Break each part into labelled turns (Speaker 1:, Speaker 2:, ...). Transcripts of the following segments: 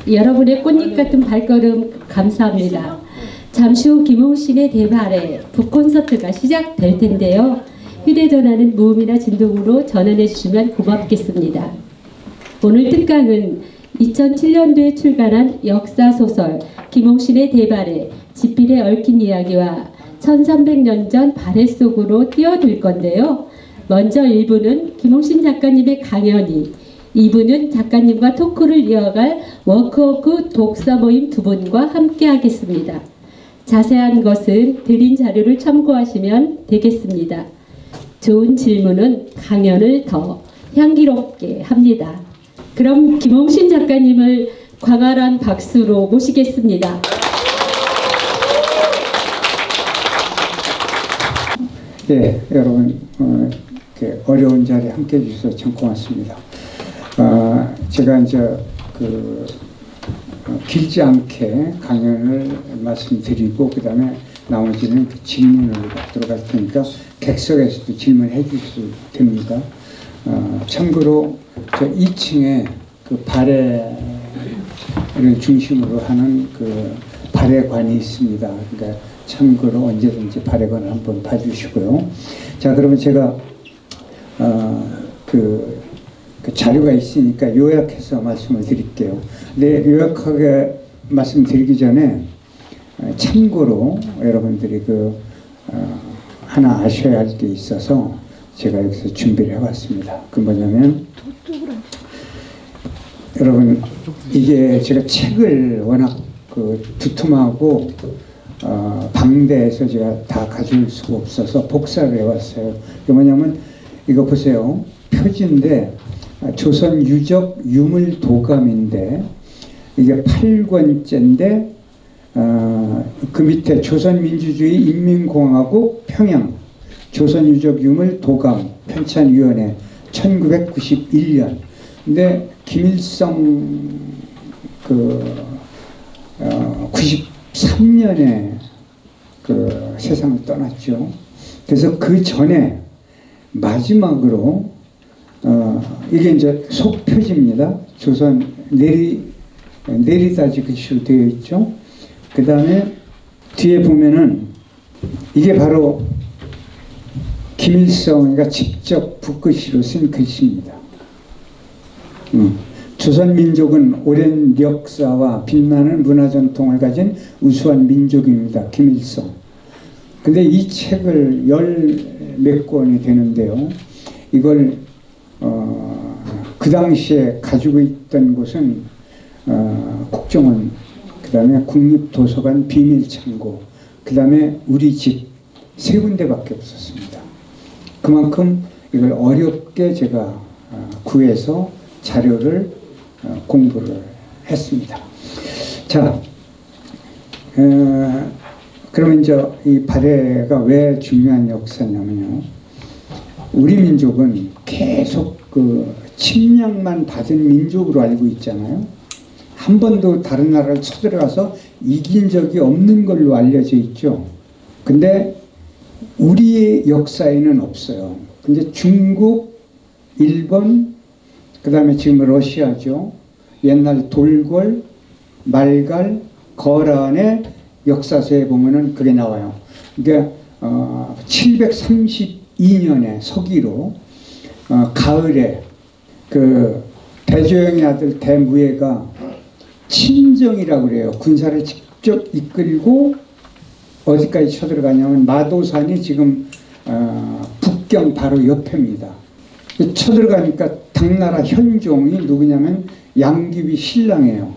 Speaker 1: 여러분의 꽃잎 같은 발걸음 감사합니다. 잠시 후 김홍신의 대발에 북콘서트가 시작될 텐데요. 휴대전화는 무음이나 진동으로 전환해 주시면 고맙겠습니다. 오늘 특강은 2007년도에 출간한 역사소설 김홍신의 대발에 지필에 얽힌 이야기와 1300년 전 발해 속으로 뛰어들 건데요. 먼저 1부는 김홍신 작가님의 강연이, 2부는 작가님과 토크를 이어갈 워크워크 독서 모임 두 분과 함께 하겠습니다. 자세한 것은 드린 자료를 참고하시면 되겠습니다. 좋은 질문은 강연을 더 향기롭게 합니다. 그럼 김홍신 작가님을 광활한 박수로 모시겠습니다.
Speaker 2: 네, 여러분 이렇게 어려운 자리에 함께해 주셔서 참 고맙습니다. 제가 이제 길지 않게 강연을 말씀드리고 그 다음에 나머지는 그 질문을 받도록 할 테니까 객석에서도 질문해 주셔도 됩니다. 참고로 저 2층에 그 발해를 중심으로 하는 그 발해관이 있습니다. 그러니까 참고로 언제든지 발해관을 한번 봐주시고요. 자, 그러면 제가 그 자료가 있으니까 요약해서 말씀을 드릴게요. 근데 요약하게 말씀드리기 전에 참고로 여러분들이 하나 아셔야 할 게 있어서 제가 여기서 준비를 해봤습니다. 그 뭐냐면 여러분 이게 제가 책을 워낙 두툼하고 방대해서 제가 다 가져올 수가 없어서 복사를 해왔어요. 이게 뭐냐면 이거 보세요. 표지인데 조선 유적 유물 도감인데 이게 8권째인데 그 밑에 조선민주주의 인민공화국 평양 조선유적 유물 도감 편찬위원회 1991년. 근데 김일성 93년에 세상을 떠났죠. 그래서 그 전에 마지막으로 이게 이제 속표지입니다. 조선 내리다지 글씨로 되어 있죠. 그 다음에 뒤에 보면은 이게 바로 김일성이가 직접 붓글씨로 쓴 글씨입니다. 조선민족은 오랜 역사와 빛나는 문화전통을 가진 우수한 민족입니다. 김일성. 근데 이 책을 몇 권이 되는데요. 이걸 그 당시에 가지고 있던 곳은 국정원, 그 다음에 국립도서관 비밀창고, 그 다음에 우리 집 세 군데밖에 없었습니다. 그만큼 이걸 어렵게 제가 구해서 자료를 공부를 했습니다. 자, 그러면 이제 이 발해가 왜 중요한 역사냐면요. 우리 민족은 계속 침략만 받은 민족으로 알고 있잖아요. 한 번도 다른 나라를 쳐들어가서 이긴 적이 없는 걸로 알려져 있죠. 근데 우리의 역사에는 없어요. 근데 중국, 일본, 그 다음에 지금 러시아죠. 옛날 돌궐, 말갈, 거란의 역사서에 보면은 그게 나와요. 그러니까 732년에 서기로 가을에 대조영의 아들 대무예가 친정이라고 그래요. 군사를 직접 이끌고 어디까지 쳐들어가냐면 마도산이 지금 북경 바로 옆입니다. 쳐들어가니까 당나라 현종이 누구냐면 양귀비 신랑이에요.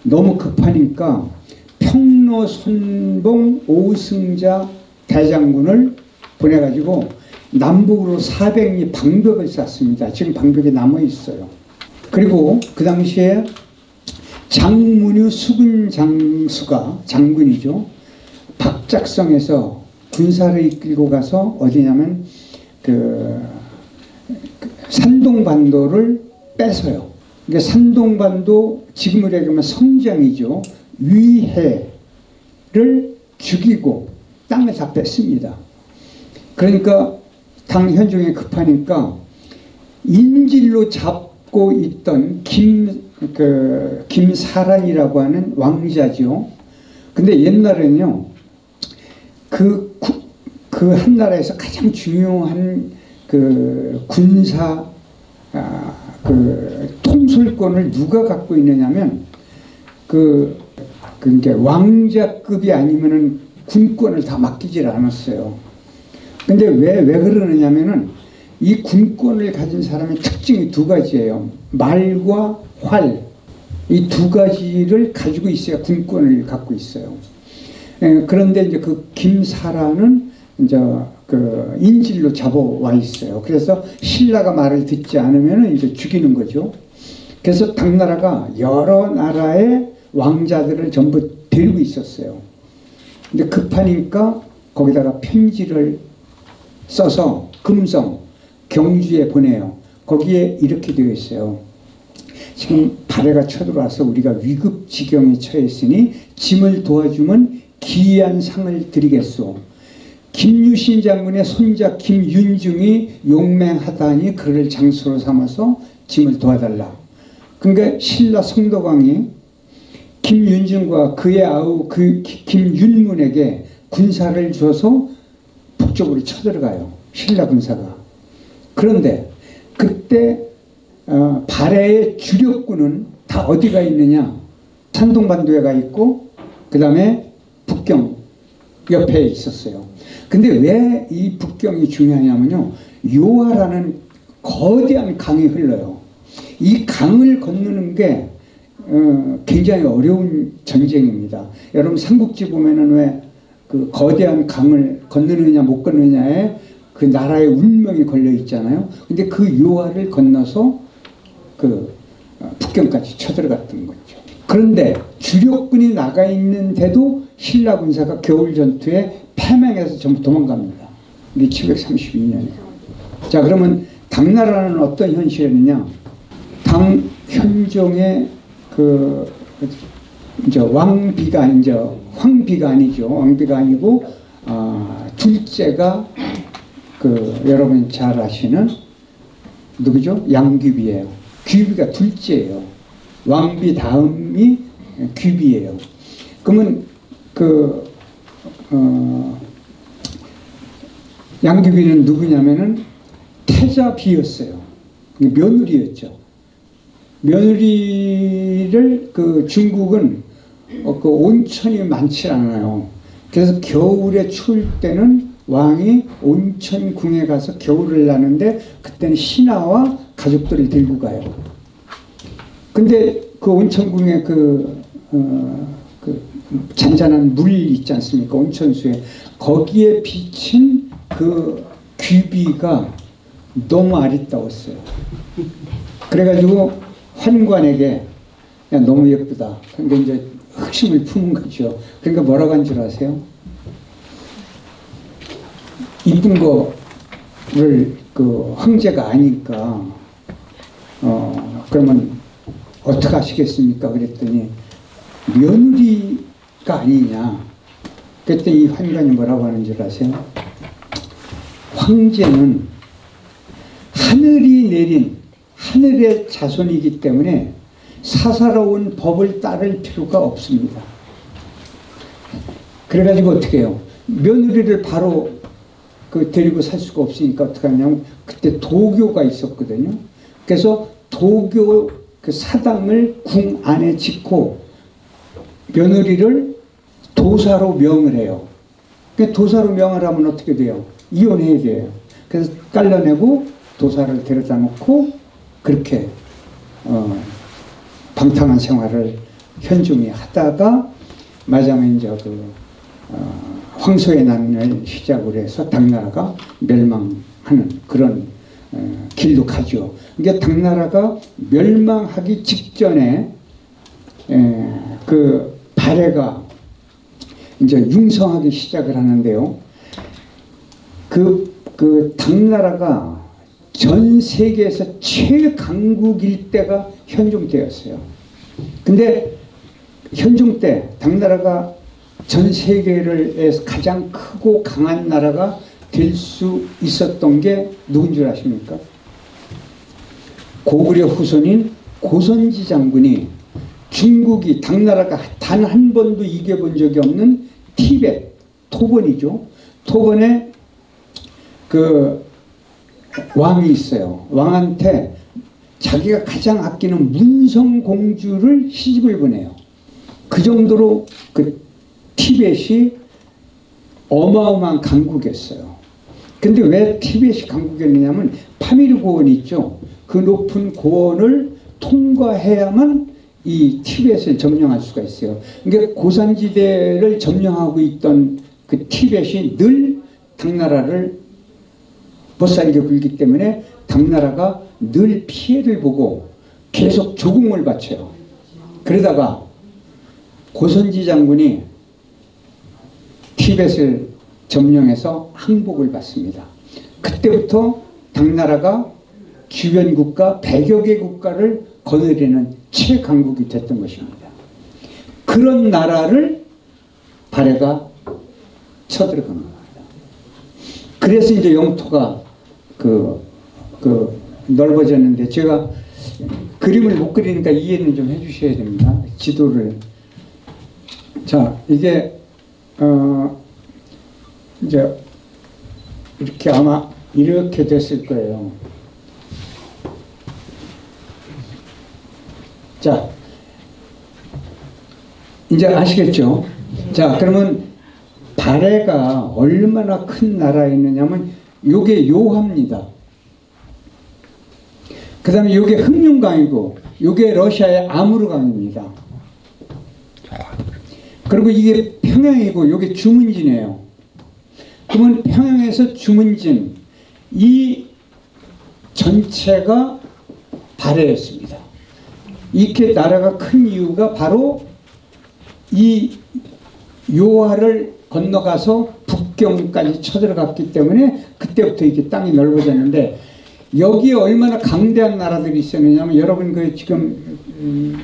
Speaker 2: 너무 급하니까 평로 손봉 오승자 대장군을 보내가지고 남북으로 400리 방벽을 쌌습니다. 지금 방벽이 남아있어요. 그리고 그 당시에 장문유 수군 장수가 장군이죠. 박작성에서 군사를 이끌고 가서 어디냐면 산동반도를 뺏어요. 그러니까 산동반도 지금으로 얘기하면 성장이죠. 위해를 죽이고 땅을 다 뺐습니다. 그러니까 당 현종이 급하니까 인질로 잡고 있던 그 김사란이라고 하는 왕자죠. 근데 옛날에는요, 그 한 나라에서 가장 중요한 그 군사 그 통솔권을 누가 갖고 있느냐면 이제 왕자급이 아니면은 군권을 다 맡기질 않았어요. 근데 왜 그러느냐면은 이 군권을 가진 사람의 특징이 두 가지예요. 말과 활. 이 두 가지를 가지고 있어야 군권을 갖고 있어요. 그런데 이제 그 김사라는 이제 그 인질로 잡아와 있어요. 그래서 신라가 말을 듣지 않으면 이제 죽이는 거죠. 그래서 당나라가 여러 나라의 왕자들을 전부 데리고 있었어요. 근데 급하니까 거기다가 편지를 써서 금성, 경주에 보내요. 거기에 이렇게 되어 있어요. 지금 발해가 쳐들어와서 우리가 위급 지경에 처했으니 짐을 도와주면 기이한 상을 드리겠소. 김유신 장군의 손자 김윤중이 용맹하다니 그를 장수로 삼아서 짐을 도와달라. 그러니까 신라 성덕왕이 김윤중과 그의 아우 김윤문에게 군사를 줘서 북쪽으로 쳐들어가요. 신라 군사가. 그런데 그때 발해의 주력군은 다 어디가 있느냐? 산동반도에 가 있고 그 다음에 북경 옆에 있었어요. 근데 왜 이 북경이 중요하냐면요, 요하라는 거대한 강이 흘러요. 이 강을 건너는 게 굉장히 어려운 전쟁입니다. 여러분 삼국지 보면은 왜 그 거대한 강을 건너느냐 못 건너느냐에 그 나라의 운명이 걸려 있잖아요. 근데 그 요하를 건너서 그 북경까지 쳐들어갔던 거죠. 그런데 주력군이 나가 있는데도 신라 군사가 겨울 전투에 패망해서 전부 도망갑니다. 이게 732년이에요. 자, 그러면 당나라는 어떤 현실이냐? 현종의 이제 왕비가 이제 황비가 아니죠. 왕비가 아니고 둘째가 여러분 잘 아시는 누구죠? 양귀비예요. 귀비가 둘째예요. 왕비 다음이 귀비예요. 그러면 양귀비는 누구냐면은 태자비였어요. 며느리였죠. 며느리를 중국은 온천이 많지 않아요. 그래서 겨울에 추울 때는 왕이 온천궁에 가서 겨울을 나는데 그때는 신하와 가족들을 들고 가요. 근데 그 온천궁에 잔잔한 물 있지 않습니까? 온천수에. 거기에 비친 그 귀비가 너무 아리따웠어요. 그래가지고 환관에게 야, 너무 예쁘다. 그러니까 이제 흑심을 품은 거죠. 그러니까 뭐라고 한 줄 아세요? 이쁜 거를 황제가 아니까 그러면 어떻게 하시겠습니까? 그랬더니 며느리가 아니냐. 그랬더니 이 환관이 뭐라고 하는 줄 아세요? 황제는 하늘이 내린 하늘의 자손이기 때문에 사사로운 법을 따를 필요가 없습니다. 그래가지고 어떻게 해요? 며느리를 바로 데리고 살 수가 없으니까 어떻게 하냐면 그때 도교가 있었거든요. 그래서 도교 사당을 궁 안에 짓고 며느리를 도사로 명을 해요. 도사로 명을 하면 어떻게 돼요? 이혼해야 돼요. 그래서 잘라내고 도사를 데려다 놓고 그렇게 방탕한 생활을 현종이 하다가 마지막에 이제 황소의 난을 시작으로 해서 당나라가 멸망하는 그런 길로 가죠. 그러니까 당나라가 멸망하기 직전에 발해가 이제 융성하기 시작을 하는데요. 당나라가 전 세계에서 최강국일 때가 현종 때였어요. 근데 현종 때 당나라가 전 세계에서 가장 크고 강한 나라가 될 수 있었던 게 누군 줄 아십니까? 고구려 후손인 고선지 장군이 중국이 당나라가 단 한 번도 이겨본 적이 없는 티벳 토번이죠. 토번에 그 왕이 있어요. 왕한테 자기가 가장 아끼는 문성공주를 시집을 보내요. 그 정도로 그 티벳이 어마어마한 강국이었어요. 근데 왜 티벳이 강국이었느냐면 파미르 고원 있죠. 그 높은 고원을 통과해야만 이 티벳을 점령할 수가 있어요. 그러니까 고산지대를 점령하고 있던 그 티벳이 늘 당나라를 못살게 굴기 때문에 당나라가 늘 피해를 보고 계속 조공을 바쳐요. 그러다가 고선지 장군이 티벳을 점령해서 항복을 받습니다. 그때부터 당나라가 주변 국가 100여 개 국가를 거느리는 최강국이 됐던 것입니다. 그런 나라를 발해가 쳐들어간 겁니다. 그래서 이제 영토가 넓어졌는데 제가 그림을 못 그리니까 이해는 좀 해주셔야 됩니다. 지도를. 자, 이게 이제 이렇게 아마 이렇게 됐을 거예요. 자, 이제 아시겠죠? 자, 그러면 발해가 얼마나 큰 나라였느냐면 요게 요하입니다. 그 다음에 요게 흑룡강이고 요게 러시아의 아무르강입니다. 그리고 이게 평양이고 요게 주문진이에요. 그러면 평양에서 주문진 이 전체가 발해였습니다. 이렇게 나라가 큰 이유가 바로 이 요하를 건너가서 북경까지 쳐들어갔기 때문에 그때부터 이렇게 땅이 넓어졌는데 여기에 얼마나 강대한 나라들이 있었느냐면 여러분 그 지금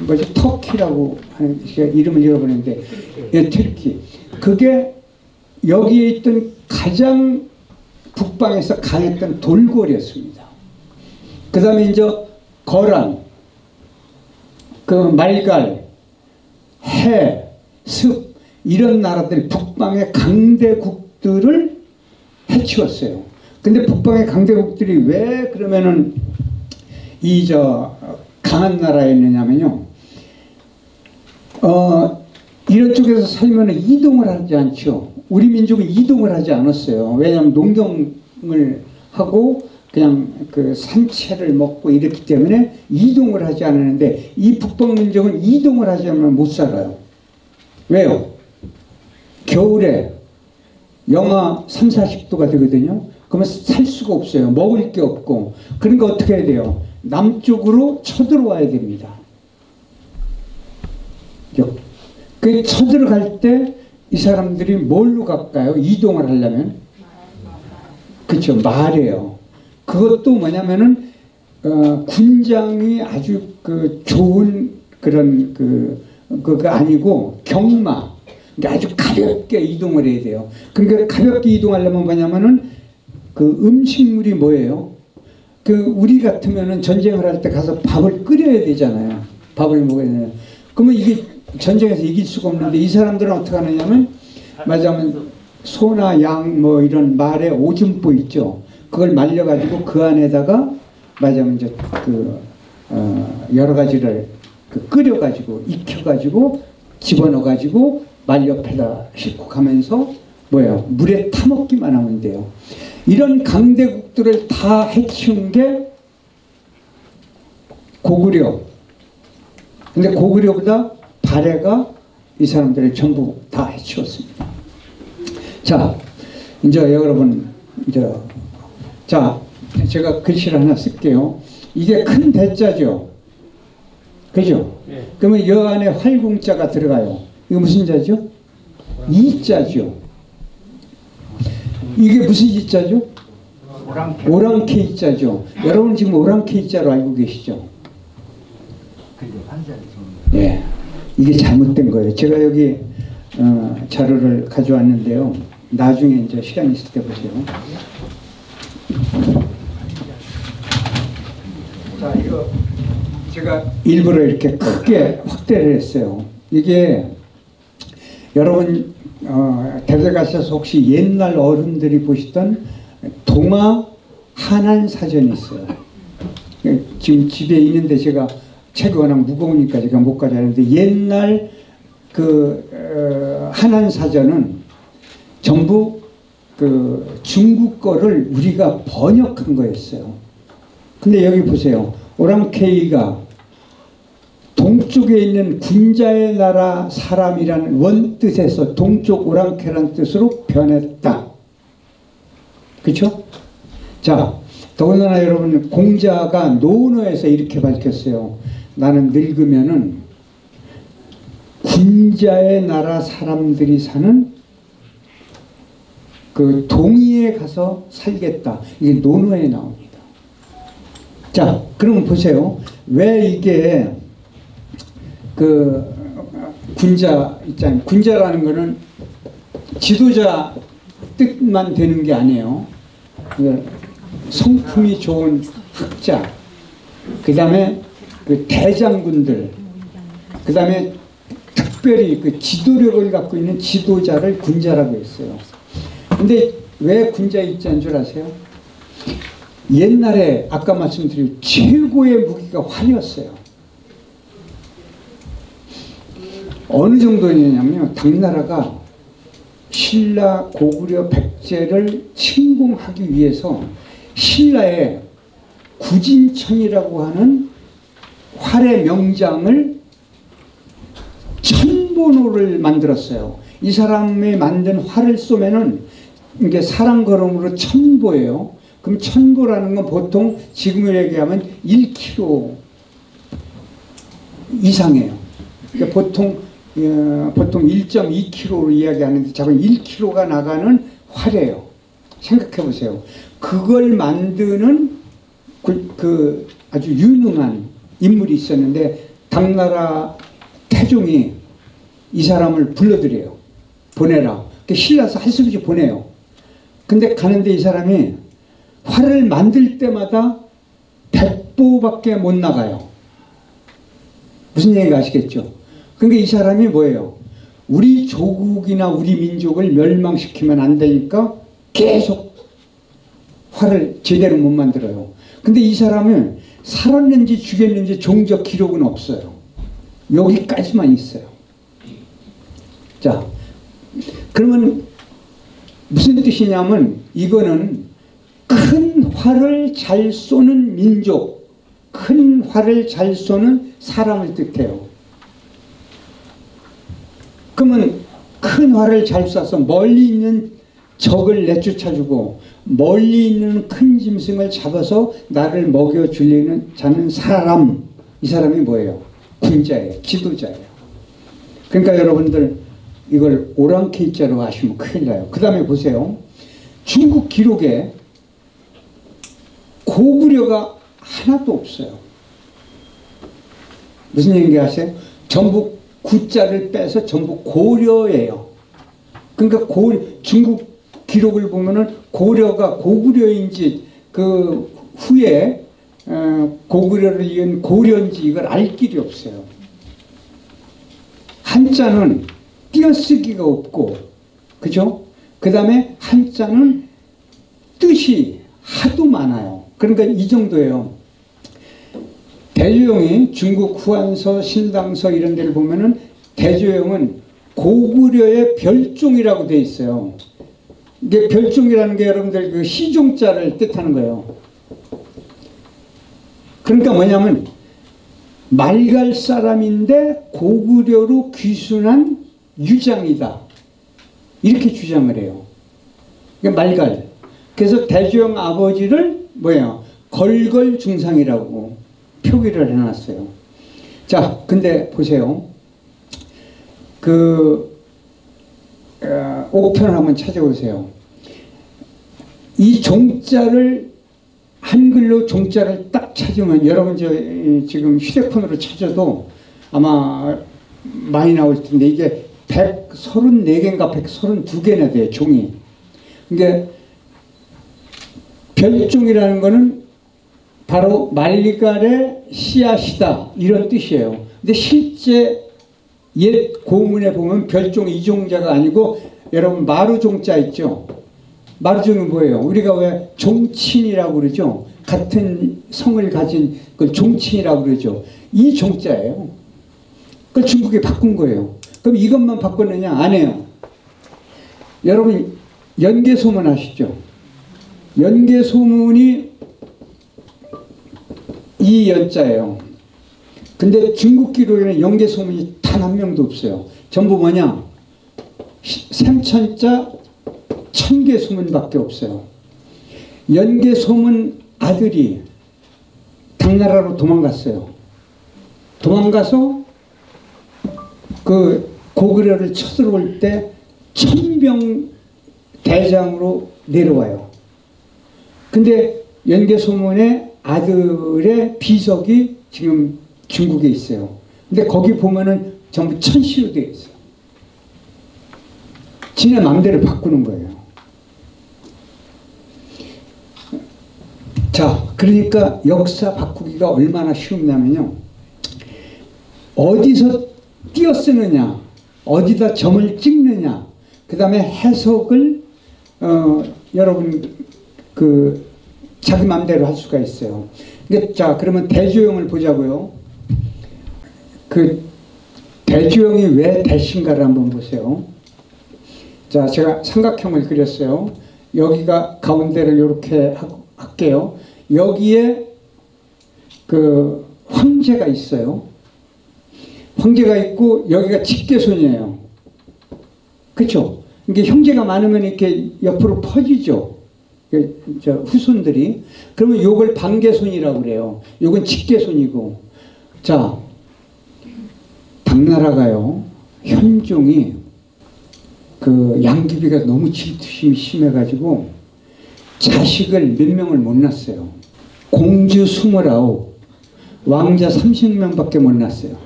Speaker 2: 뭐지 터키라고 하는 이름을 잃어버렸는데 예, 터키 그게 여기에 있던 가장 북방에서 강했던 돌고래였습니다. 그 다음에 이제 거란 그 말갈 해 습 이런 나라들 북방의 강대국들을 해치웠어요. 근데 북방의 강대국들이 왜 그러면은 이 강한 나라였느냐면요. 이런 쪽에서 살면은 이동을 하지 않죠. 우리 민족은 이동을 하지 않았어요. 왜냐하면 농경을 하고 그냥 그 산채를 먹고 이랬기 때문에 이동을 하지 않았는데 이 북방 민족은 이동을 하지 않으면 못 살아요. 왜요? 겨울에 영하 3, 40도가 되거든요. 그러면 살 수가 없어요. 먹을 게 없고. 그러니까 어떻게 해야 돼요? 남쪽으로 쳐들어와야 됩니다. 그 쳐들어갈 때 이 사람들이 뭘로 갈까요? 이동을 하려면? 그렇죠. 말이에요. 그것도 뭐냐면은 군장이 아주 그 좋은 그런 그거 아니고 경마. 그러니까 아주 가볍게 이동을 해야 돼요. 그러니까 가볍게 이동하려면 뭐냐면은 그 음식물이 뭐예요? 그 우리 같으면은 전쟁을 할 때 가서 밥을 끓여야 되잖아요. 밥을 먹어야 되잖아요. 그러면 이게 전쟁에서 이길 수가 없는데 이 사람들은 어떻게 하느냐면 말하자면 소나 양 뭐 이런 말의 오줌보 있죠. 그걸 말려가지고 그 안에다가 말하자면 이제 여러 가지를 끓여가지고 익혀가지고 집어넣어가지고 말 옆에다 싣고 가면서 뭐예요? 물에 타먹기만 하면 돼요. 이런 강대국들을 다 해치운 게 고구려. 근데 고구려보다 발해가 이 사람들을 전부 다 해치웠습니다. 자, 이제 여러분, 자, 제가 글씨를 하나 쓸게요. 이게 큰 대자죠? 그죠? 네. 그러면 여 안에 활궁자가 들어가요. 이거 무슨 자죠? 이자죠. 이게 무슨 이자죠? 오랑캐 이자죠. 여러분 지금 오랑캐 이자로 알고 계시죠? 네. 이게 잘못된 거예요. 제가 여기 자료를 가져왔는데요. 나중에 이제 시간 있을 때 보세요. 자, 이거 제가 일부러 이렇게 크게 확대를 했어요. 이게 여러분 대대 가셔서 혹시 옛날 어른들이 보시던 동화 한안사전이 있어요. 지금 집에 있는데 제가 책이 워낙 무거우니까 제가 못 가져왔는데 옛날 그 한안사전은 전부 그 중국 거를 우리가 번역한 거였어요. 근데 여기 보세요. 오랑캐이가 동쪽에 있는 군자의 나라 사람이라는 원뜻에서 동쪽 오랑캐라는 뜻으로 변했다. 그렇죠? 자, 더군다나 여러분 공자가 논어에서 이렇게 밝혔어요. 나는 늙으면은 군자의 나라 사람들이 사는 그 동이에 가서 살겠다. 이게 논어에 나옵니다. 자, 그러면 보세요. 왜 이게 그 군자 있잖아요. 군자라는 거는 지도자 뜻만 되는 게 아니에요. 성품이 좋은 학자, 그 다음에 그 대장군들, 그 다음에 특별히 그 지도력을 갖고 있는 지도자를 군자라고 했어요. 근데 왜 군자 입자인 줄 아세요? 옛날에 아까 말씀드린 최고의 무기가 활이었어요. 어느 정도냐면요, 당나라가 신라, 고구려, 백제를 침공하기 위해서 신라의 구진천이라고 하는 활의 명장을 천보노를 만들었어요. 이 사람이 만든 활을 쏘면은 이게 사람 걸음으로 천보예요. 그럼 천보라는 건 보통 지금으로 얘기하면 1km 이상이에요. 그러니까 보통 1.2km로 이야기하는데 자꾸 1km가 나가는 활이에요. 생각해 보세요. 그걸 만드는 그 아주 유능한 인물이 있었는데 당나라 태종이 이 사람을 불러들여요. 보내라. 신라서 할 수 없이 보내요. 근데 가는데 이 사람이 활을 만들 때마다 100보밖에 못 나가요. 무슨 얘기가 아시겠죠? 그러니까 이 사람이 뭐예요? 우리 조국이나 우리 민족을 멸망시키면 안 되니까 계속 활을 제대로 못 만들어요. 근데 이 사람은 살았는지 죽였는지 종적 기록은 없어요. 여기까지만 있어요. 자, 그러면 무슨 뜻이냐면 이거는 큰 활을 잘 쏘는 민족, 큰 활을 잘 쏘는 사람을 뜻해요. 그러면 큰 활을 잘 쏴서 멀리 있는 적을 내쫓아주고 멀리 있는 큰 짐승을 잡아서 나를 먹여주려는 자는 사람, 이 사람이 뭐예요? 군자예요. 지도자예요. 그러니까 여러분들 이걸 오랑캐자로 아시면 큰일 나요. 그 다음에 보세요. 중국 기록에 고구려가 하나도 없어요. 무슨 얘기 아세요? 전부 구자를 빼서 전부 고려예요. 그러니까 중국 기록을 보면은 고려가 고구려인지 그 후에 고구려를 이은 고려인지 이걸 알 길이 없어요. 한자는 띄어쓰기가 없고, 그죠? 그 다음에 한자는 뜻이 하도 많아요. 그러니까 이 정도예요. 대조영이 중국 후한서, 신당서 이런 데를 보면은 대조영은 고구려의 별종이라고 되어 있어요. 이게 별종이라는 게 여러분들 그 시종자를 뜻하는 거예요. 그러니까 뭐냐면 말갈 사람인데 고구려로 귀순한 유장이다. 이렇게 주장을 해요. 그러니까 말갈. 그래서 대조영 아버지를 뭐예요? 걸걸중상이라고 표기를 해놨어요. 자, 근데 보세요. 옥편을 한번 찾아보세요. 이 종자를 한글로 종자를 딱 찾으면 여러분 지금 휴대폰으로 찾아도 아마 많이 나올 텐데 이게 134개인가 132개나 돼요. 종이. 그러니까 별종이라는 거는 바로 말갈의 씨앗이다 이런 뜻이에요. 근데 실제 옛 고문에 보면 별종 이종자가 아니고 여러분 마루종자 있죠. 마루종은 뭐예요? 우리가 왜 종친이라고 그러죠. 같은 성을 가진 그 종친이라고 그러죠. 이 종자예요. 그걸 중국에 바꾼 거예요. 그럼 이것만 바꿨느냐? 안 해요. 여러분 연개소문 아시죠? 연개소문이 이 연자예요. 근데 중국 기록에는 연개소문이 단 한 명도 없어요. 전부 뭐냐? 삼천자 천개소문밖에 없어요. 연개소문 아들이 당나라로 도망갔어요. 도망가서 그 고구려를 쳐들어올 때 천병 대장으로 내려와요. 근데 연개소문의 아들의 비석이 지금 중국에 있어요. 근데 거기 보면은 전부 천시로 되어 있어요. 지네 마음대로 바꾸는 거예요. 자, 그러니까 역사 바꾸기가 얼마나 쉬우냐면요. 어디서 띄어쓰느냐, 어디다 점을 찍느냐, 그 다음에 해석을 여러분 그 자기 마음대로 할 수가 있어요. 근데 자, 그러면 대조영을 보자고요. 그 대조영이 왜 대신가를 한번 보세요. 자, 제가 삼각형을 그렸어요. 여기가 가운데를 이렇게 할게요. 여기에 그 황제가 있어요. 황제가 있고 여기가 직계손이에요. 그렇죠? 이게 형제가 많으면 이렇게 옆으로 퍼지죠. 저 후손들이. 그러면 요걸 반계손이라고 그래요. 요건 직계손이고. 자, 당나라가요, 현종이 그 양귀비가 너무 질투심이 심해가지고 자식을 몇 명을 못 낳았어요. 공주 29, 왕자 30명밖에 못 낳았어요.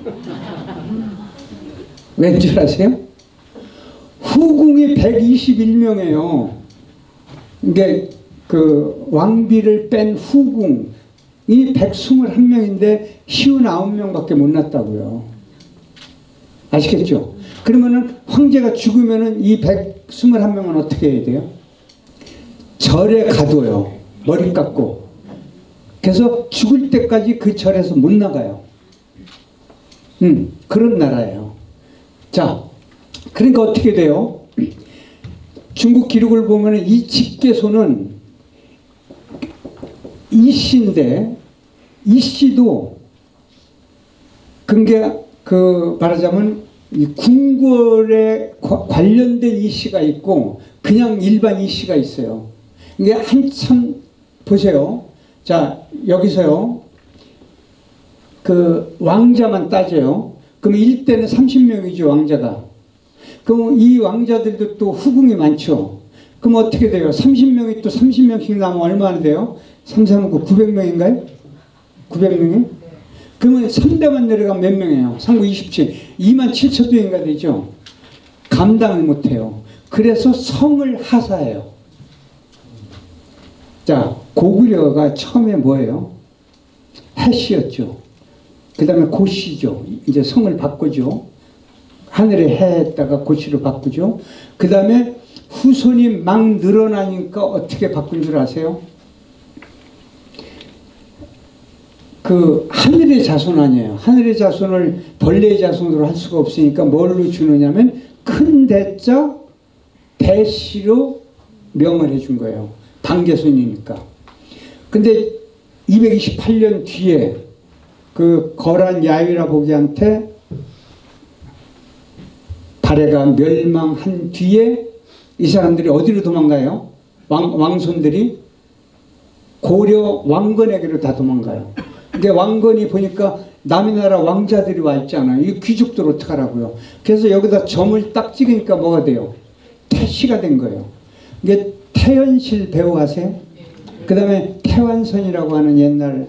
Speaker 2: 왠 줄 아세요? 후궁이 121명이에요. 이게 그 왕비를 뺀 후궁이 121명인데 59명밖에 못 낳았다고요. 아시겠죠? 그러면은 황제가 죽으면은 이 121명은 어떻게 해야 돼요? 절에 가둬요. 머리 깎고. 그래서 죽을 때까지 그 절에서 못 나가요. 그런 나라예요. 자, 그러니까 어떻게 돼요? 중국 기록을 보면은 이 직계손은 이씨인데, 이씨도 그게 그 말하자면 이 궁궐에 관련된 이씨가 있고 그냥 일반 이씨가 있어요. 이게 한참 보세요. 자, 여기서요. 그 왕자만 따져요. 그럼 일대는 30명이죠, 왕자가. 그럼 이 왕자들도 또 후궁이 많죠. 그럼 어떻게 돼요? 30명이 또 30명씩 나면 얼마나 돼요? 3, 3, 9, 900명인가요? 900명이? 그러면 3대만 내려가면 몇 명이에요? 3, 9, 27. 2만 7천 명인가 되죠? 감당을 못해요. 그래서 성을 하사해요. 자, 고구려가 처음에 뭐예요? 해씨였죠. 그 다음에 고씨죠. 이제 성을 바꾸죠. 하늘의 해에다가 고씨로 바꾸죠. 그 다음에 후손이 막 늘어나니까 어떻게 바꾼 줄 아세요? 그 하늘의 자손 아니에요. 하늘의 자손을 벌레의 자손으로 할 수가 없으니까 뭘로 주느냐면 큰 대자 대씨로 명을 해준 거예요. 반계손이니까. 근데 228년 뒤에 그 거란 야유라 보기한테 발해가 멸망한 뒤에 이 사람들이 어디로 도망가요? 왕손들이 고려 왕건에게로 다 도망가요. 근데 왕건이 보니까 남의 나라 왕자들이 와 있잖아요. 이 귀족들 어떡하라고요. 그래서 여기다 점을 딱 찍으니까 뭐가 돼요? 태씨가 된 거예요. 이게 태연실 배우 아세요? 그 다음에 태완선이라고 하는 옛날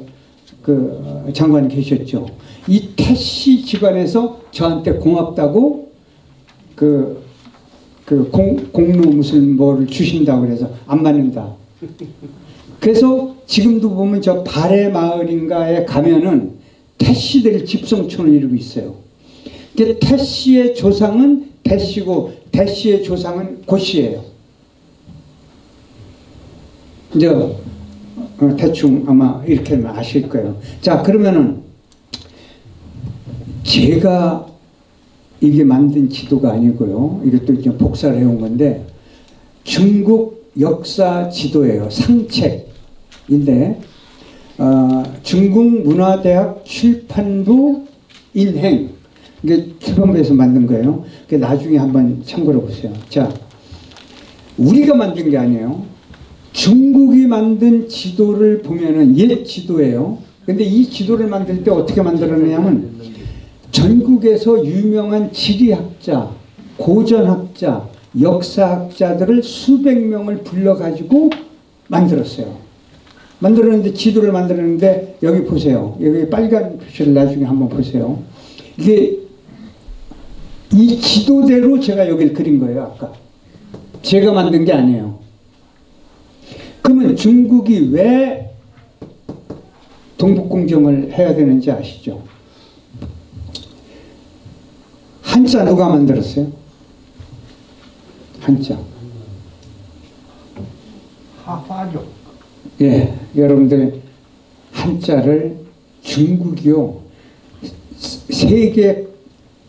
Speaker 2: 그 장관이 계셨죠. 이 태씨 집안에서 저한테 고맙다고 공로 무슨 뭐를 주신다고 그래서 안 받는다. 그래서 지금도 보면 저 발해 마을인가에 가면은 태씨들 집성촌을 이루고 있어요. 태씨의 조상은 대씨고 대씨의 조상은 고씨예요. 이제 대충 아마 이렇게 아실 거예요. 자, 그러면은 제가 이게 만든 지도가 아니고요. 이것도 이제 복사를 해온 건데 중국 역사 지도예요. 상책인데 중국문화대학 출판부 인행, 이게 출판부에서 만든 거예요. 나중에 한번 참고해 보세요. 자, 우리가 만든 게 아니에요. 중국이 만든 지도를 보면은 옛 지도예요. 근데 이 지도를 만들 때 어떻게 만들었냐면 전국에서 유명한 지리학자, 고전학자, 역사학자들을 수백 명을 불러가지고 만들었어요. 만들었는데 지도를 만들었는데 여기 보세요. 여기 빨간 표시를 나중에 한번 보세요. 이게 이 지도대로 제가 여기를 그린 거예요. 아까 제가 만든 게 아니에요. 그러면 중국이 왜 동북공정을 해야 되는지 아시죠? 한자 누가 만들었어요? 한자.
Speaker 3: 하파죠.
Speaker 2: 예, 여러분들 한자를 중국이요. 세계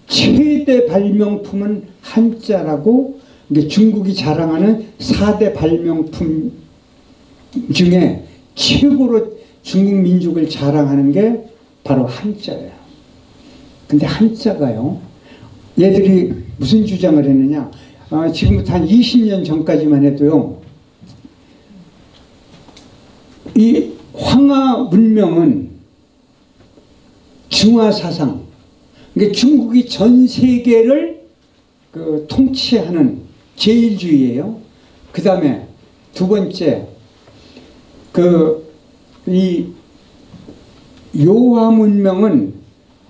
Speaker 2: 최대 발명품은 한자라고, 이게 중국이 자랑하는 4대 발명품 중에 최고로 중국 민족을 자랑하는 게 바로 한자예요. 근데 한자가요, 얘들이 무슨 주장을 했느냐, 지금부터 한 20년 전까지만 해도요, 이 황하 문명은 중화 사상, 그러니까 중국이 전 세계를 통치하는 제일주의예요. 그 다음에 두 번째, 이 요하 문명은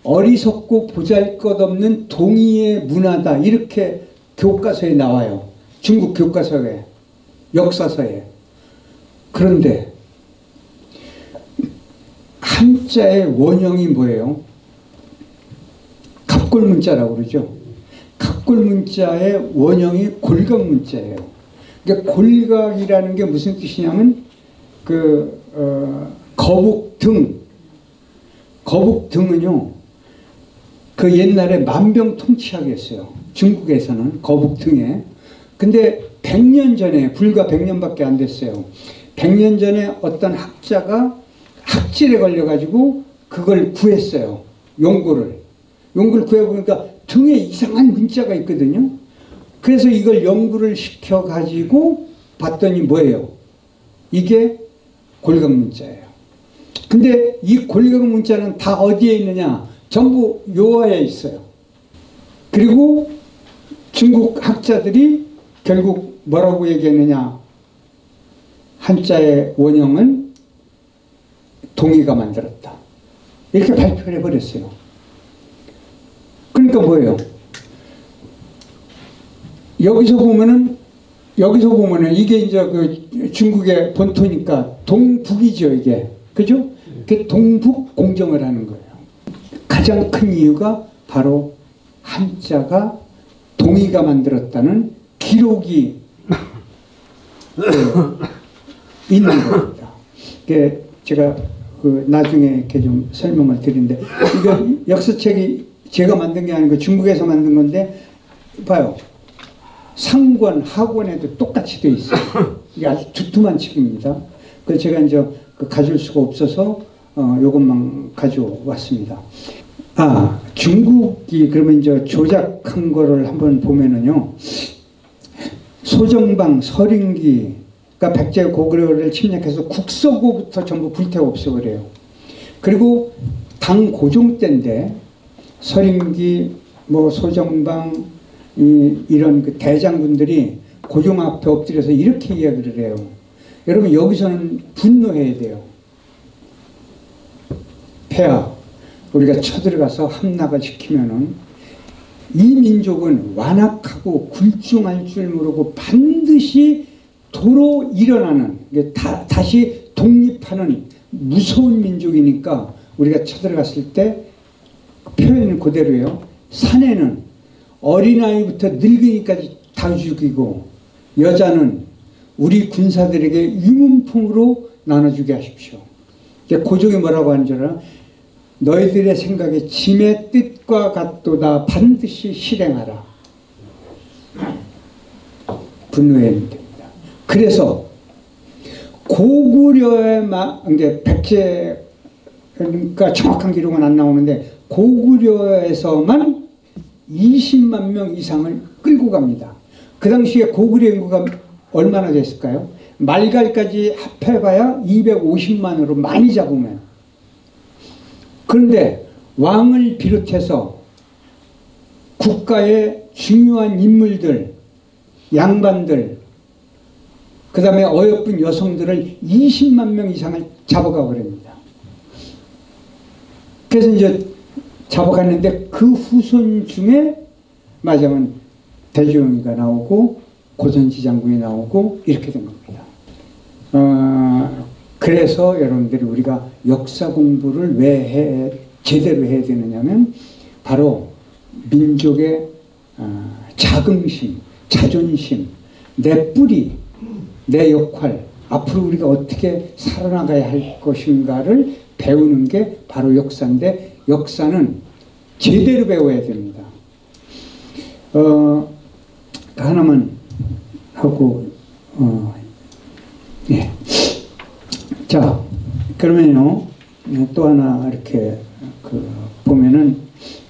Speaker 2: 어리석고 보잘것없는 동이의 문화다, 이렇게 교과서에 나와요. 중국 교과서에, 역사서에. 그런데 한자의 원형이 뭐예요? 갑골문자라고 그러죠. 갑골문자의 원형이 골각문자예요. 그러니까 골각이라는 게 무슨 뜻이냐면 거북등, 거북등은요, 옛날에 만병통치약이 했어요. 중국에서는 거북등에. 근데 100년 전에, 불과 100년밖에 안 됐어요. 100년 전에 어떤 학자가 학질에 걸려가지고 그걸 구했어요. 용구를 구해보니까 등에 이상한 문자가 있거든요. 그래서 이걸 연구를 시켜가지고 봤더니 뭐예요? 이게 골각문자예요. 근데 이 골각문자는 다 어디에 있느냐? 전부 요하에 있어요. 그리고 중국 학자들이 결국 뭐라고 얘기했느냐? 한자의 원형은 동이가 만들었다, 이렇게 발표를 해버렸어요. 그러니까 뭐예요? 여기서 보면은 이게 이제 중국의 본토니까 동북이죠, 이게. 그죠? 그게 동북 공정을 하는 거예요. 가장 큰 이유가 바로 한자가 동이가 만들었다는 기록이 있는 겁니다. 제가 나중에 이렇게 좀 설명을 드리는데, 이거 역사책이 제가 만든 게 아니고 중국에서 만든 건데, 봐요. 상권, 하권에도 똑같이 되어 있어요. 이게 아주 두툼한 책입니다. 그래서 제가 이제 가져올 수가 없어서 요것만 가져왔습니다. 중국이 그러면 이제 조작한 거를 한번 보면은요, 소정방, 서린기가 백제 고구려를 침략해서 국서고부터 전부 불태워 없애버려요. 그리고 당 고종 때인데 서린기, 소정방, 이런 대장군들이 고종 앞에 엎드려서 이렇게 이야기를 해요. 여러분, 여기서는 분노해야 돼요. 폐하, 우리가 쳐들어가서 함락을 시키면은 이 민족은 완악하고 굴중할 줄 모르고 반드시 도로 일어나는, 다시 독립하는 무서운 민족이니까 우리가 쳐들어갔을 때 표현은 그대로예요. 사내는 어린아이부터 늙은이까지 다 죽이고 여자는 우리 군사들에게 유문품으로 나눠주게 하십시오. 고종이 뭐라고 하는 줄 알아? 너희들의 생각에 짐의 뜻과 같도다 반드시 실행하라. 분노해야 됩니다. 그래서 고구려의 이제 백제, 그러니까 정확한 기록은 안 나오는데 고구려에서만 20만 명 이상을 끌고 갑니다. 그 당시에 고구려 인구가 얼마나 됐을까요? 말갈까지 합해봐야 250만으로 많이 잡으면. 그런데 왕을 비롯해서 국가의 중요한 인물들, 양반들, 그 다음에 어여쁜 여성들을 20만 명 이상을 잡아가 버립니다. 그래서 이제 잡아갔는데 그 후손 중에 마지막은 대종이가 나오고 고선지 장군이 나오고 이렇게 된 겁니다. 그래서 여러분들이 우리가 역사 공부를 왜 제대로 해야 되느냐면 바로 민족의 자긍심, 자존심, 내 뿌리, 내 역할, 앞으로 우리가 어떻게 살아나가야 할 것인가를 배우는 게 바로 역사인데 역사는 제대로 배워야 됩니다. 하나만 하고 네. 자, 그러면요 또 하나 이렇게 보면은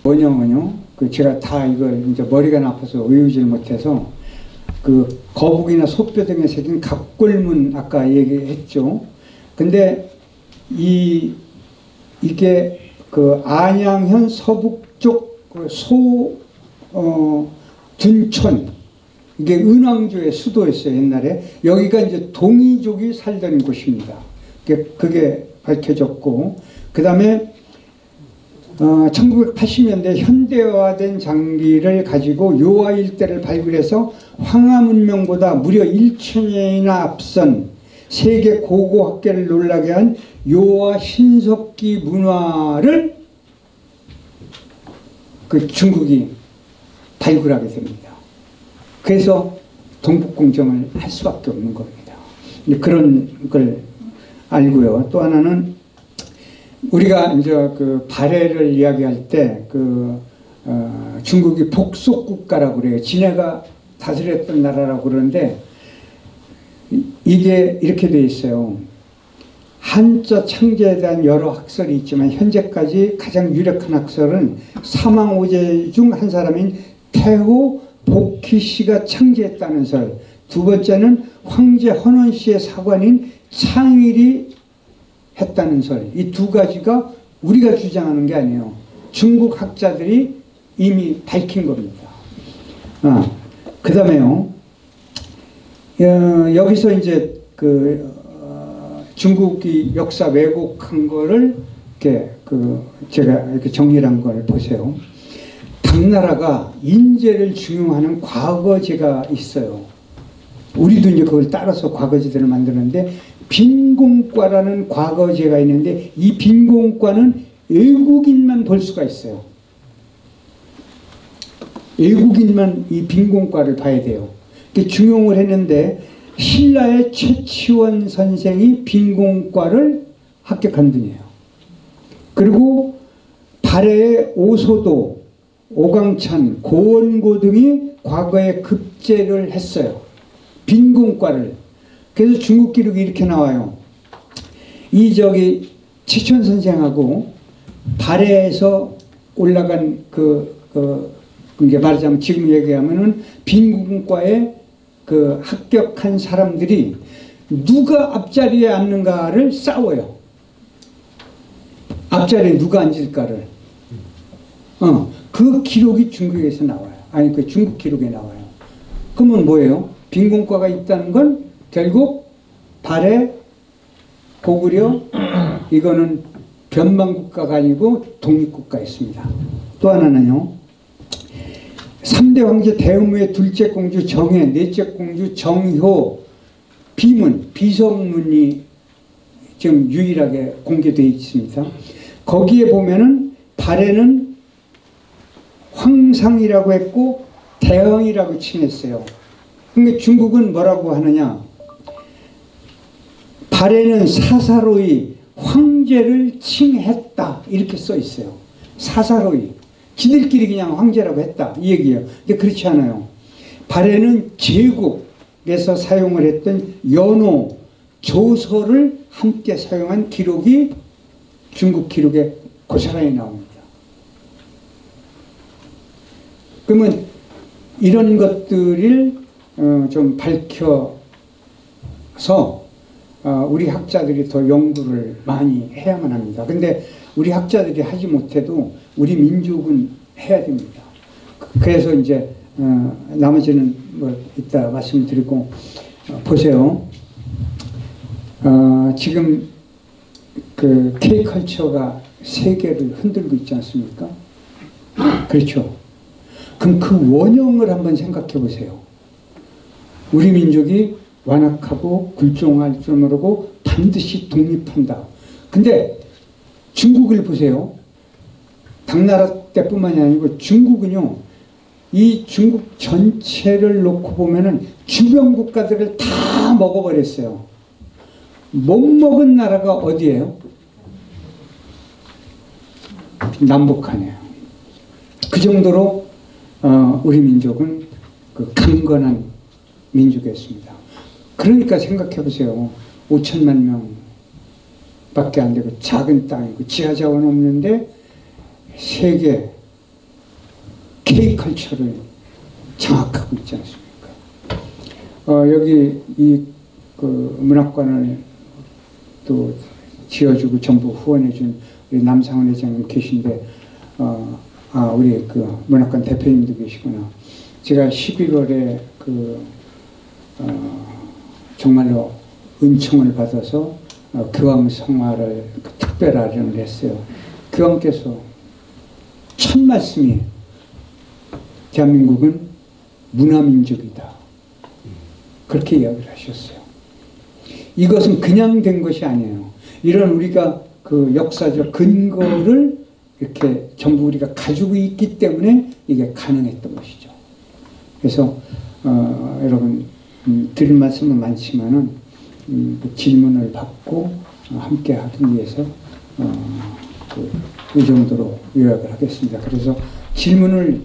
Speaker 2: 뭐냐면요 제가 다 이걸 이제 머리가 나빠서 외우질 못해서 거북이나 소뼈 등에 새긴 갑골문 아까 얘기했죠. 근데 이게 안양현 서북쪽 둔촌, 이게 은왕조의 수도였어요, 옛날에. 여기가 이제 동이족이 살던 곳입니다. 그게 밝혀졌고, 그 다음에 1980년대 현대화된 장비를 가지고 요하 일대를 발굴해서 황하 문명보다 무려 1000년이나 앞선 세계 고고학계를 놀라게 한 요하 신석기 문화를 중국이 발굴하게 됩니다. 그래서 동북공정을 할 수밖에 없는 겁니다. 그런 걸 알고요. 또 하나는 우리가 이제 발해를 이야기할 때 중국이 복속국가라고 그래요. 지네가 다스렸던 나라라고 그러는데 이게 이렇게 돼 있어요. 한자 창제에 대한 여러 학설이 있지만 현재까지 가장 유력한 학설은 사망오제 중 한 사람인 태호 복희 씨가 창제했다는 설, 두 번째는 황제 헌원 씨의 사관인 창일이 했다는 설, 이 두 가지가 우리가 주장하는 게 아니에요. 중국 학자들이 이미 밝힌 겁니다. 그 다음에요, 여기서 이제 중국이 역사 왜곡한 거를 이렇게 제가 이렇게 정리한 걸 보세요. 당나라가 인재를 중용하는 과거제가 있어요. 우리도 이제 그걸 따라서 과거제들을 만드는데 빈공과라는 과거제가 있는데 이 빈공과는 외국인만 볼 수가 있어요. 외국인만 이 빈공과를 봐야 돼요. 중용을 했는데 신라의 최치원 선생이 빈공과를 합격한 분이에요. 그리고 발해의 오소도, 오광천, 고원고 등이 과거에 급제를 했어요. 빈공과를. 그래서 중국 기록이 이렇게 나와요. 최치원 선생하고 발해에서 올라간 이게 말하자면 지금 얘기하면은 빈공과에 합격한 사람들이 누가 앞자리에 앉는가를 싸워요. 앞자리에 누가 앉을까를. 그 기록이 중국에서 나와요. 아니, 중국 기록에 나와요. 그러면 뭐예요? 빈공과가 있다는 건 결국 발해, 고구려, 이거는 변방국가가 아니고 독립국가였습니다. 또 하나는요. 3대 황제 대의무의 둘째 공주 정혜, 넷째 공주 정효, 비문, 비성문이 지금 유일하게 공개되어 있습니다. 거기에 보면은 발해는 황상이라고 했고 대왕이라고 칭했어요. 그러니까 중국은 뭐라고 하느냐? 발해는 사사로이 황제를 칭했다 이렇게 써 있어요. 사사로이 지들끼리 그냥 황제라고 했다 이 얘기예요. 근데 그렇지 않아요. 발해는 제국에서 사용을 했던 연호, 조서를 함께 사용한 기록이 중국 기록에 고스란히 나옵니다. 그러면 이런 것들을 좀 밝혀서 우리 학자들이 더 연구를 많이 해야만 합니다. 근데 우리 학자들이 하지 못해도 우리 민족은 해야 됩니다. 그래서 이제 나머지는 뭐 이따 말씀드리고 보세요. 지금 그 K컬처가 세계를 흔들고 있지 않습니까? 그렇죠. 그럼 그 원형을 한번 생각해 보세요. 우리 민족이 완악하고 굴종할 줄 모르고 반드시 독립한다. 근데 중국을 보세요. 당나라 때뿐만이 아니고 중국은요. 이 중국 전체를 놓고 보면은 주변 국가들을 다 먹어버렸어요. 못 먹은 나라가 어디예요? 남북한이에요. 그 정도로 우리 민족은 그 강건한 민족이었습니다. 그러니까 생각해 보세요. 5천만 명 밖에 안 되고 작은 땅이고 지하자원 없는데 세계 K컬처를 장악하고 있지 않습니까? 여기 그 문학관을 또 지어주고 정부 후원해준 우리 남상원 회장님 계신데, 우리 그 문학관 대표님도 계시구나. 제가 11월에 정말로 은총을 받아서 교황성화를 특별하련을 했어요. 교황께서 첫 말씀이 대한민국은 문화민족이다. 그렇게 이야기를 하셨어요. 이것은 그냥 된 것이 아니에요. 이런 우리가 그 역사적 근거를 이렇게 전부 우리가 가지고 있기 때문에 이게 가능했던 것이죠. 그래서 여러분 드릴 말씀은 많지만은 질문을 받고 함께 하기 위해서 이 정도로 요약을 하겠습니다. 그래서 질문을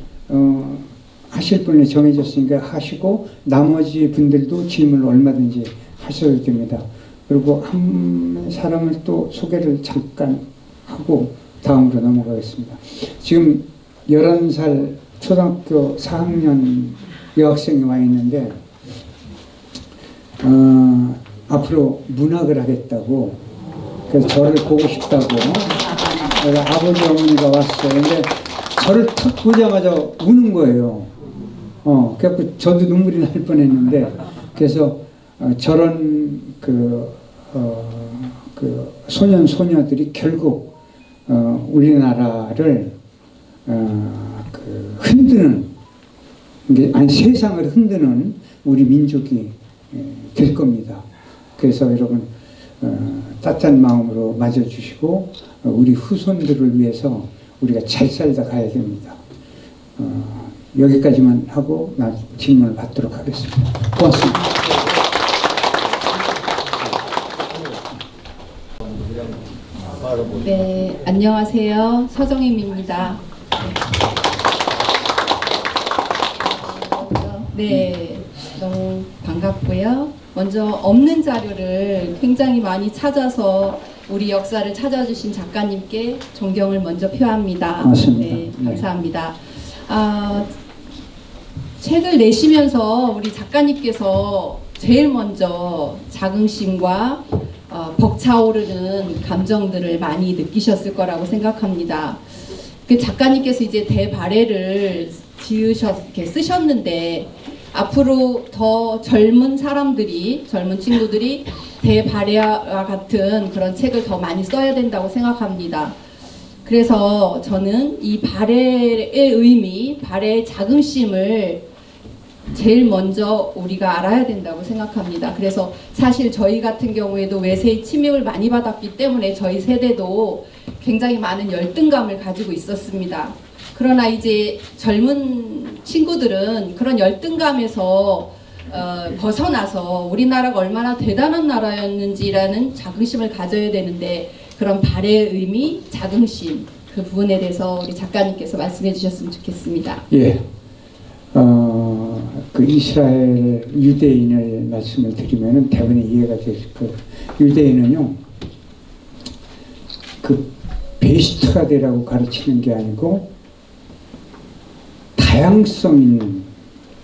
Speaker 2: 하실 분이 정해졌으니까 하시고 나머지 분들도 질문을 얼마든지 하셔도 됩니다. 그리고 한 사람을 또 소개를 잠깐 하고 다음으로 넘어가겠습니다. 지금 11살 초등학교 4학년 여학생이 와 있는데 앞으로 문학을 하겠다고, 그래서 저를 보고 싶다고 아버지 어머니가 왔어요. 근데 저를 탁 보자마자 우는 거예요. 그래서 저도 눈물이 날 뻔했는데, 그래서 저런 그 소년 소녀들이 결국 우리나라를 흔드는, 아니 세상을 흔드는 우리 민족이 될 겁니다. 그래서 여러분 따뜻한 마음으로 맞아주시고 우리 후손들을 위해서 우리가 잘 살다 가야 됩니다. 여기까지만 하고 나 질문을 받도록 하겠습니다. 고맙습니다.
Speaker 3: 네, 안녕하세요. 서정임입니다. 네, 너무 반갑고요. 먼저 없는 자료를 굉장히 많이 찾아서 우리 역사를 찾아주신 작가님께 존경을 먼저 표합니다.
Speaker 2: 맞습니다.
Speaker 3: 네, 감사합니다. 책을 내시면서 우리 작가님께서 제일 먼저 자긍심과 벅차오르는 감정들을 많이 느끼셨을 거라고 생각합니다. 그 작가님께서 이제 대발해를 이렇게 쓰셨는데 앞으로 더 젊은 사람들이, 젊은 친구들이 대발해와 같은 그런 책을 더 많이 써야 된다고 생각합니다. 그래서 저는 이 발해의 의미, 발해의 자긍심을 제일 먼저 우리가 알아야 된다고 생각합니다. 그래서 사실 저희 같은 경우에도 외세의 침입을 많이 받았기 때문에 저희 세대도 굉장히 많은 열등감을 가지고 있었습니다. 그러나 이제 젊은 친구들은 그런 열등감에서 벗어나서 우리나라가 얼마나 대단한 나라였는지라는 자긍심을 가져야 되는데, 그런 발의 의미, 자긍심, 그 부분에 대해서 우리 작가님께서 말씀해 주셨으면 좋겠습니다.
Speaker 2: 예. 그 이스라엘 유대인의 말씀을 드리면은 대부분 이해가 되실 거예요. 유대인은요, 그 베스트가 되라고 가르치는 게 아니고 다양성 있는,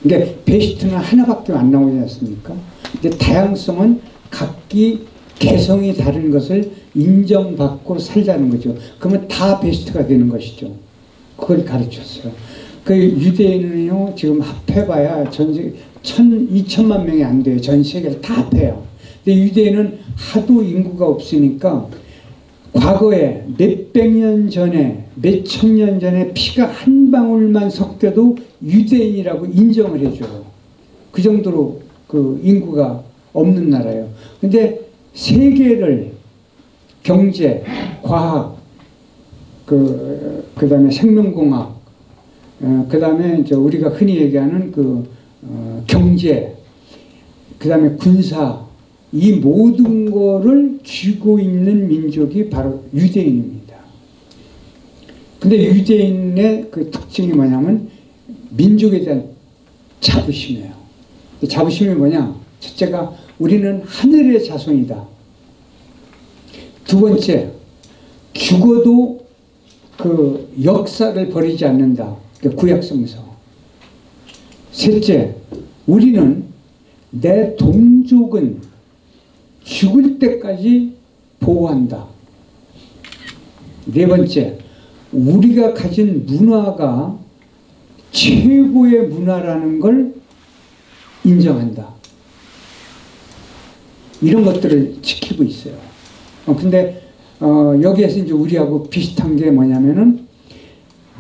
Speaker 2: 그러니까 베스트는 하나밖에 안 나오지 않습니까? 근데 다양성은 각기 개성이 다른 것을 인정받고 살자는 거죠. 그러면 다 베스트가 되는 것이죠. 그걸 가르쳤어요. 그 유대인은요, 지금 합해봐야 전세 2천만 명이 안 돼요. 전 세계를 다 합해요. 근데 유대인은 하도 인구가 없으니까 과거에 몇백 년 전에, 몇천 년 전에 피가 한 방울만 섞여도 유대인이라고 인정을 해줘요. 그 정도로 그 인구가 없는 나라예요. 근데 세계를 경제, 과학, 그 다음에 생명공학, 그 다음에 우리가 흔히 얘기하는 경제, 그 다음에 군사, 이 모든 거를 쥐고 있는 민족이 바로 유대인입니다. 근데 유대인의 그 특징이 뭐냐면 민족에 대한 자부심이에요. 자부심이 뭐냐? 첫째가 우리는 하늘의 자손이다. 두 번째, 죽어도 그 역사를 버리지 않는다. 구약성서. 셋째, 우리는 내 동족은 죽을 때까지 보호한다. 네 번째, 우리가 가진 문화가 최고의 문화라는 걸 인정한다. 이런 것들을 지키고 있어요. 근데 여기에서 이제 우리하고 비슷한 게 뭐냐면은,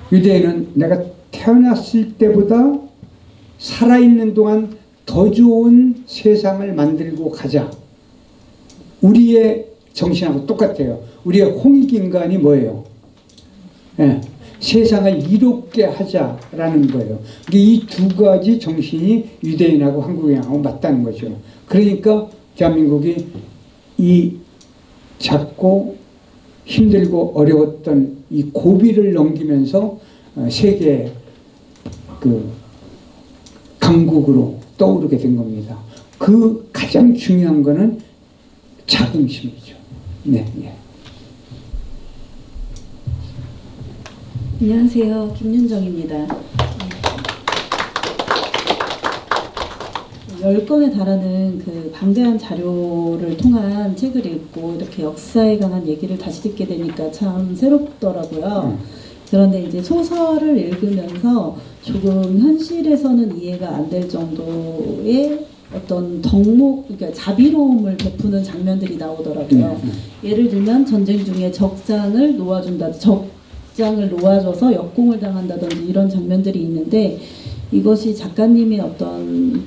Speaker 2: 유대인은 내가 태어났을 때보다 살아있는 동안 더 좋은 세상을 만들고 가자. 우리의 정신하고 똑같아요. 우리의 홍익인간이 뭐예요? 예, 세상을 이롭게 하자라는 거예요. 이 두 가지 정신이 유대인하고 한국인하고 맞다는 거죠. 그러니까 대한민국이 이 작고 힘들고 어려웠던 이 고비를 넘기면서 세계 그 강국으로 떠오르게 된 겁니다. 그 가장 중요한 거는 자긍심이죠. 네, 네.
Speaker 4: 안녕하세요. 김윤정입니다. 10권에 달하는 그 방대한 자료를 통한 책을 읽고 이렇게 역사에 관한 얘기를 다시 듣게 되니까 참 새롭더라고요. 그런데 이제 소설을 읽으면서 조금 현실에서는 이해가 안 될 정도의 어떤 덕목, 그러니까 자비로움을 베푸는 장면들이 나오더라고요. 예를 들면 전쟁 중에 적장을 놓아준다, 적장을 놓아줘서 역공을 당한다든지 이런 장면들이 있는데, 이것이 작가님의 어떤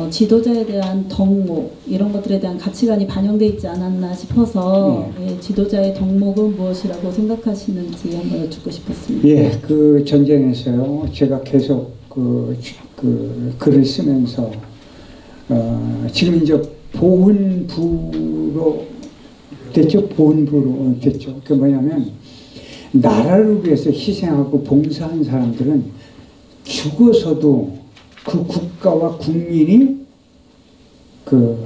Speaker 4: 지도자에 대한 덕목, 이런 것들에 대한 가치관이 반영되어 있지 않았나 싶어서 예, 지도자의 덕목은 무엇이라고 생각하시는지 한번 여쭙고 싶었습니다.
Speaker 2: 예, 그 전쟁에서요, 제가 계속 그 글을 쓰면서 지금 이제 보훈부로 됐죠? 보훈부로 됐죠. 그게 뭐냐면, 나라를 위해서 희생하고 봉사한 사람들은 죽어서도 그 국가와 국민이 그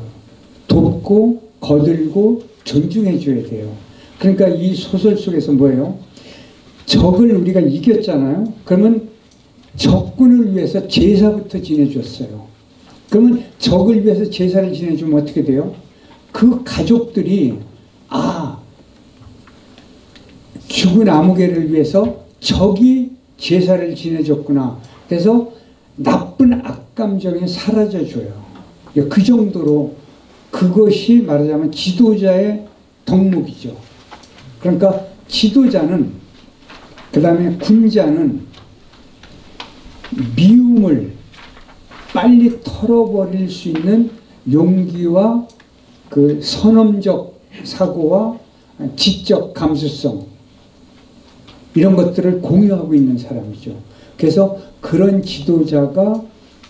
Speaker 2: 돕고 거들고 존중해 줘야 돼요. 그러니까 이 소설 속에서 뭐예요? 적을 우리가 이겼잖아요. 그러면 적군을 위해서 제사부터 지내줬어요. 그러면 적을 위해서 제사를 지내주면 어떻게 돼요? 그 가족들이 죽은 아무개를 위해서 적이 제사를 지내줬구나. 그래서 나쁜 악감정이 사라져줘요. 그 정도로 그것이 말하자면 지도자의 덕목이죠. 그러니까 지도자는, 그 다음에 군자는 미움을 빨리 털어버릴 수 있는 용기와 그 선험적 사고와 지적 감수성, 이런 것들을 공유하고 있는 사람이죠. 그래서 그런 지도자가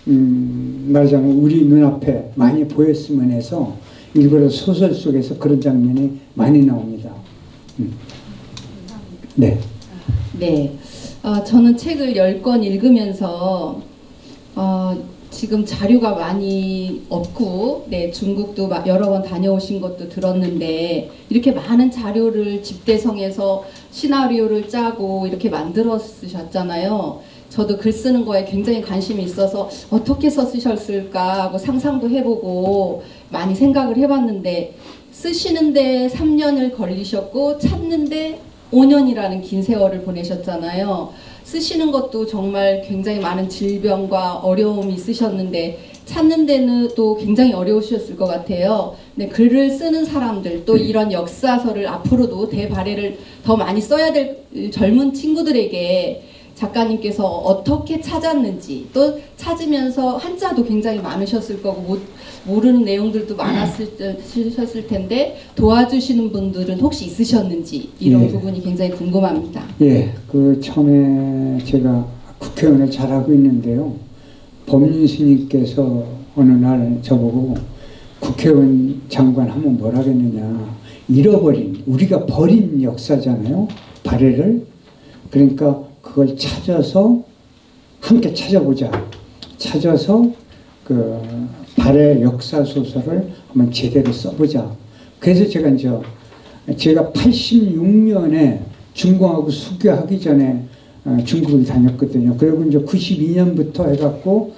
Speaker 2: 말하자면 우리 눈앞에 많이 보였으면 해서 일부러 소설 속에서 그런 장면이 많이 나옵니다. 네.
Speaker 3: 네. 저는 책을 10권 읽으면서 지금 자료가 많이 없고, 네, 중국도 여러 번 다녀오신 것도 들었는데, 이렇게 많은 자료를 집대성해서 시나리오를 짜고 이렇게 만들었으셨잖아요. 저도 글 쓰는 거에 굉장히 관심이 있어서 어떻게 쓰셨을까 하고 상상도 해보고 많이 생각을 해봤는데, 쓰시는데 3년을 걸리셨고 찾는데 5년이라는 긴 세월을 보내셨잖아요. 쓰시는 것도 정말 굉장히 많은 질병과 어려움이 있으셨는데 찾는 데는 또 굉장히 어려우셨을 것 같아요. 네, 글을 쓰는 사람들, 또 이런 역사서를 앞으로도 대발해를 더 많이 써야 될 젊은 친구들에게 작가님께서 어떻게 찾았는지, 또 찾으면서 한자도 굉장히 많으셨을 거고 모르는 내용들도 많았을 텐데 도와주시는 분들은 혹시 있으셨는지, 이런 부분이 굉장히 궁금합니다.
Speaker 2: 예, 그 처음에 제가 국회의원을 잘하고 있는데요. 법륜 스님께서 어느 날 저보고 국회의원 장관 하면 뭘 하겠느냐, 잃어버린, 우리가 버린 역사잖아요, 발해를. 그러니까 그걸 찾아서 함께 찾아보자. 찾아서 그 발해 역사 소설을 한번 제대로 써보자. 그래서 제가 86년에 중공하고 수교하기 전에 중국을 다녔거든요. 그리고 이제 92년부터 해갖고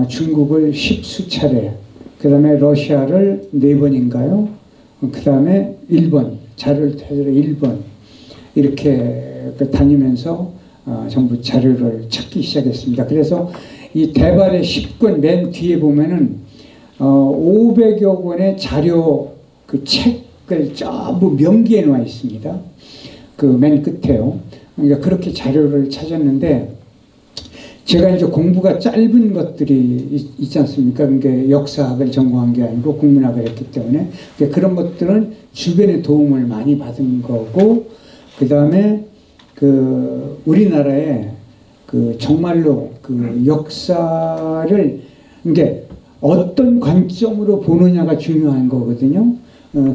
Speaker 2: 중국을 10수차례, 그 다음에 러시아를 4번인가요? 그 다음에 일본, 자료를 찾으러 일본, 이렇게 다니면서 전부 자료를 찾기 시작했습니다. 그래서 이 대발의 10권 맨 뒤에 보면은 500여 권의 자료 그 책을 전부 명기해 놓아 있습니다. 그 맨 끝에요. 그러니까 그렇게 자료를 찾았는데, 제가 이제 공부가 짧은 것들이 있지 않습니까? 그러니까 역사학을 전공한 게 아니고 국문학을 했기 때문에 그런 것들은 주변의 도움을 많이 받은 거고, 그 다음에 그 우리나라의 그 정말로 그 역사를 이게 어떤 관점으로 보느냐가 중요한 거거든요.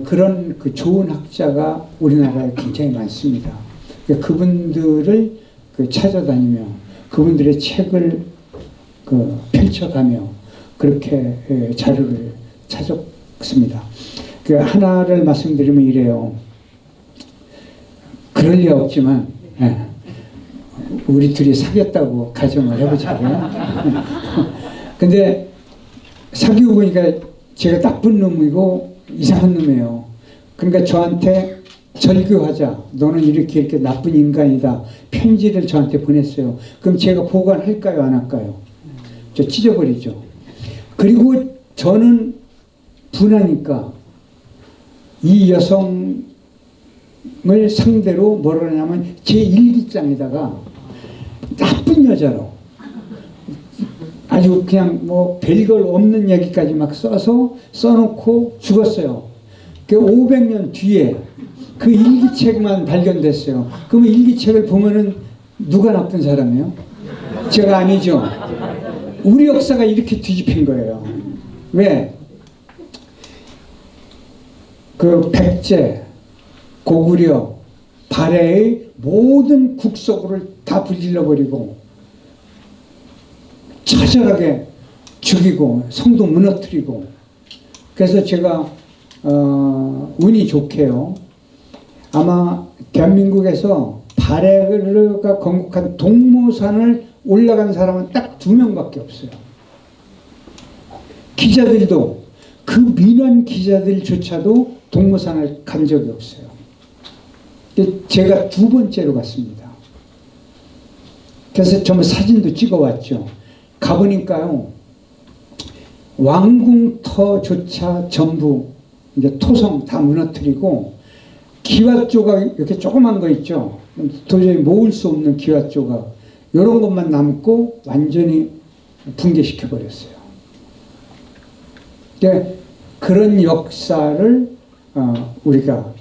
Speaker 2: 그런 그 좋은 학자가 우리나라에 굉장히 많습니다. 그분들을 그 찾아다니며 그분들의 책을 그 펼쳐가며 그렇게 자료를 찾았습니다. 그 하나를 말씀드리면 이래요. 그럴 리 없지만 우리 둘이 사귀었다고 가정을 해보자고요. 근데 사귀고 보니까 제가 나쁜 놈이고 이상한 놈이에요. 그러니까 저한테 절교하자. 너는 이렇게 나쁜 인간이다. 편지를 저한테 보냈어요. 그럼 제가 보관할까요? 안 할까요? 저 찢어버리죠. 그리고 저는 분하니까 이 여성을 상대로 뭐라 그러냐면 제 일기장에다가 나쁜 여자로 아주 그냥 뭐 별걸 없는 얘기까지 막 써놓고 죽었어요. 그 500년 뒤에 그 일기책만 발견됐어요. 그러면 일기책을 보면은 누가 나쁜 사람이에요? 제가 아니죠. 우리 역사가 이렇게 뒤집힌 거예요. 왜? 그 백제, 고구려, 발해의 모든 국속을 다 불질러버리고 처절하게 죽이고 성도 무너뜨리고. 그래서 제가 운이 좋게요. 아마 대한민국에서 발해가 건국한 동모산을 올라간 사람은 딱 2명밖에 없어요. 기자들도 그 민원 기자들조차도 동모산을 간 적이 없어요. 제가 2번째로 갔습니다. 그래서 전부 사진도 찍어왔죠. 가보니까요, 왕궁터조차 전부 이제 토성 다 무너뜨리고 기와조각 이렇게 조그만 거 있죠. 도저히 모을 수 없는 기와조각, 이런 것만 남고 완전히 붕괴시켜 버렸어요. 그런 역사를 우리가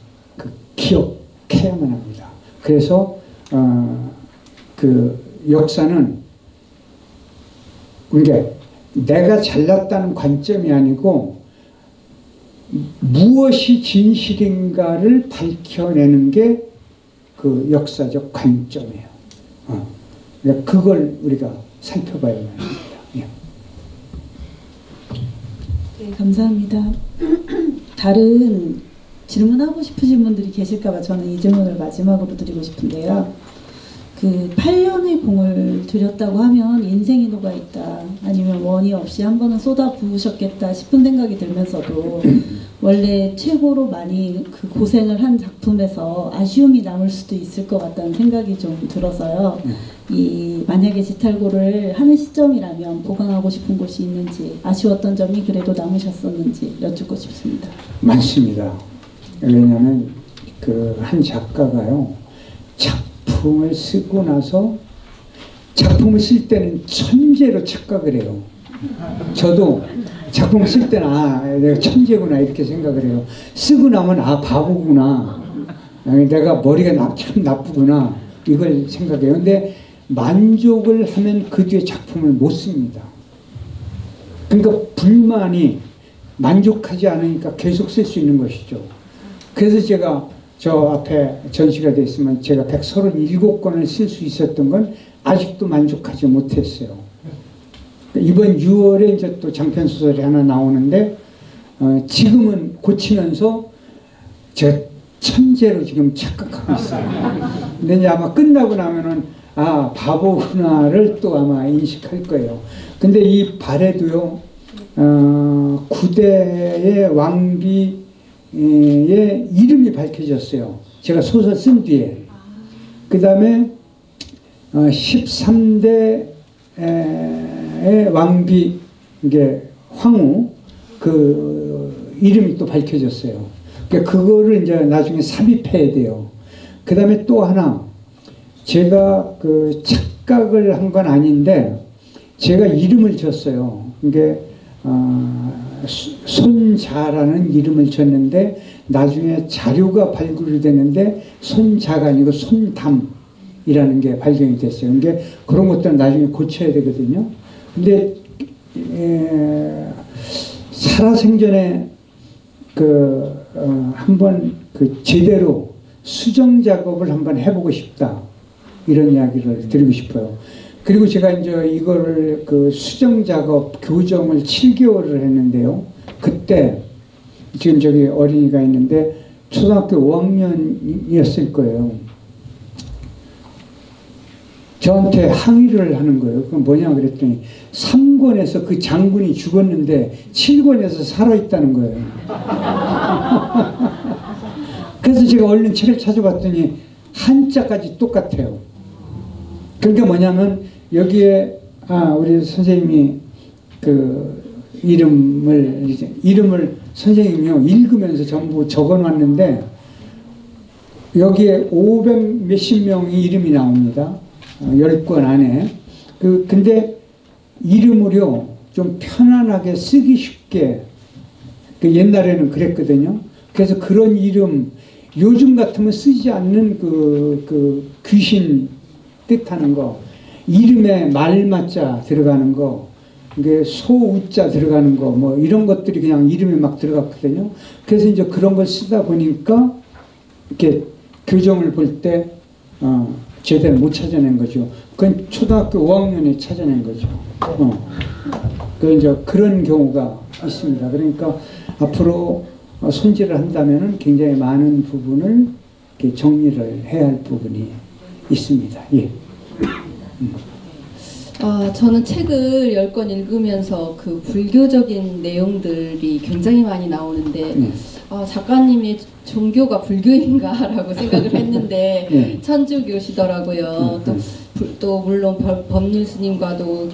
Speaker 2: 기억해야만 합니다. 그래서 그 역사는 이게 내가 잘났다는 관점이 아니고 무엇이 진실인가를 밝혀내는 게 그 역사적 관점이에요. 그러니까 그걸 우리가 살펴봐야만 합니다. 예.
Speaker 4: 네, 감사합니다. 다른 질문하고 싶으신 분들이 계실까봐 저는 이 질문을 마지막으로 드리고 싶은데요. 그 8년의 공을 들였다고 하면 인생이 녹아있다, 아니면 원이 없이 한 번은 쏟아 부으셨겠다 싶은 생각이 들면서도 원래 최고로 많이 그 고생을 한 작품에서 아쉬움이 남을 수도 있을 것 같다는 생각이 좀 들어서요. 이 만약에 지탈고를 하는 시점이라면 보강하고 싶은 곳이 있는지, 아쉬웠던 점이 그래도 남으셨었는지 여쭙고 싶습니다.
Speaker 2: 많습니다. 왜냐하면 그 한 작가가요, 작품을 쓰고 나서 작품을 쓸 때는 천재로 착각을 해요. 저도 작품을 쓸 때는 내가 천재구나 이렇게 생각을 해요. 쓰고 나면 바보구나, 내가 머리가 참 나쁘구나 이걸 생각해요. 근데 만족을 하면 그 뒤에 작품을 못 씁니다. 그러니까 불만이 만족하지 않으니까 계속 쓸 수 있는 것이죠. 그래서 제가 저 앞에 전시가 됐으면 제가 137권을 쓸 수 있었던 건 아직도 만족하지 못했어요. 이번 6월에 이제 또 장편소설이 하나 나오는데 지금은 고치면서 제가 천재로 지금 착각하고 있어요. 근데 이제 아마 끝나고 나면은 바보구나를 또 아마 인식할 거예요. 근데 이 발에도요, 9대의 왕비의 이름이 밝혀졌어요. 제가 소설 쓴 뒤에. 그 다음에 13대의 왕비, 이게 황후, 그 이름이 또 밝혀졌어요. 그러니까 그거를 이제 나중에 삽입해야 돼요. 그 다음에 또 하나, 제가 그 착각을 한 건 아닌데, 제가 이름을 줬어요. 이게, 손자라는 이름을 줬는데, 나중에 자료가 발굴이 됐는데, 손자가 아니고 손담이라는 게 발견이 됐어요. 그러니까 그런 것들은 나중에 고쳐야 되거든요. 근데, 살아생전에 한번 제대로 수정 작업을 한번 해보고 싶다, 이런 이야기를 드리고 싶어요. 그리고 제가 이제 이거를 수정 작업 교정을 7개월을 했는데요. 그때 지금 저기 어린이가 있는데 초등학교 5학년이었을 거예요. 저한테 항의를 하는 거예요. 그건 뭐냐 그랬더니 3권에서 그 장군이 죽었는데 7권에서 살아있다는 거예요. 그래서 제가 얼른 책을 찾아봤더니 한자까지 똑같아요. 그러니까 뭐냐면 여기에 우리 선생님이 이름을 선생님이요 읽으면서 전부 적어놨는데 여기에 500 몇십 명이 이름이 나옵니다. 10권 안에. 근데 이름을요 좀 편안하게 쓰기 쉽게, 옛날에는 그랬거든요. 그래서 그런 이름, 요즘 같으면 쓰지 않는 귀신 뜻하는 거, 이름에 말맞자 들어가는 거, 소우자 들어가는 거, 뭐 이런 것들이 그냥 이름에 막 들어갔거든요. 그래서 이제 그런 걸 쓰다 보니까 이렇게 교정을 볼 때 제대로 못 찾아낸 거죠. 그건 초등학교 5학년에 찾아낸 거죠. 이제 그런 경우가 있습니다. 그러니까 앞으로 손질을 한다면은 굉장히 많은 부분을 이렇게 정리를 해야 할 부분이 있습니다. 예.
Speaker 3: 저는 책을 10권 읽으면서 그 불교적인 내용들이 굉장히 많이 나오는데 작가님의 종교가 불교인가라고 생각을 했는데 천주교시더라고요. 또 물론 법률 스님과도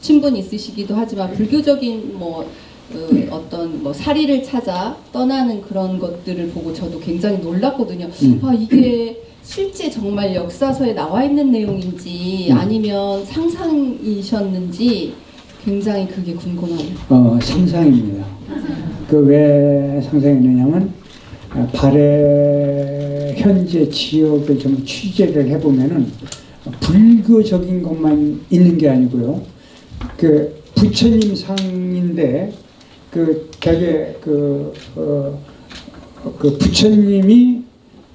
Speaker 3: 친분이 있으시기도 하지만 불교적인 어떤 사리를 찾아 떠나는 그런 것들을 보고 저도 굉장히 놀랐거든요. 이게 실제 정말 역사서에 나와 있는 내용인지 아니면 상상이셨는지 굉장히 그게 궁금합니다.
Speaker 2: 상상입니다. 그 왜 상상했느냐면 발해 현재 지역을 좀 취재를 해보면은 불교적인 것만 있는 게 아니고요. 그 부처님 상인데 되게 그 부처님이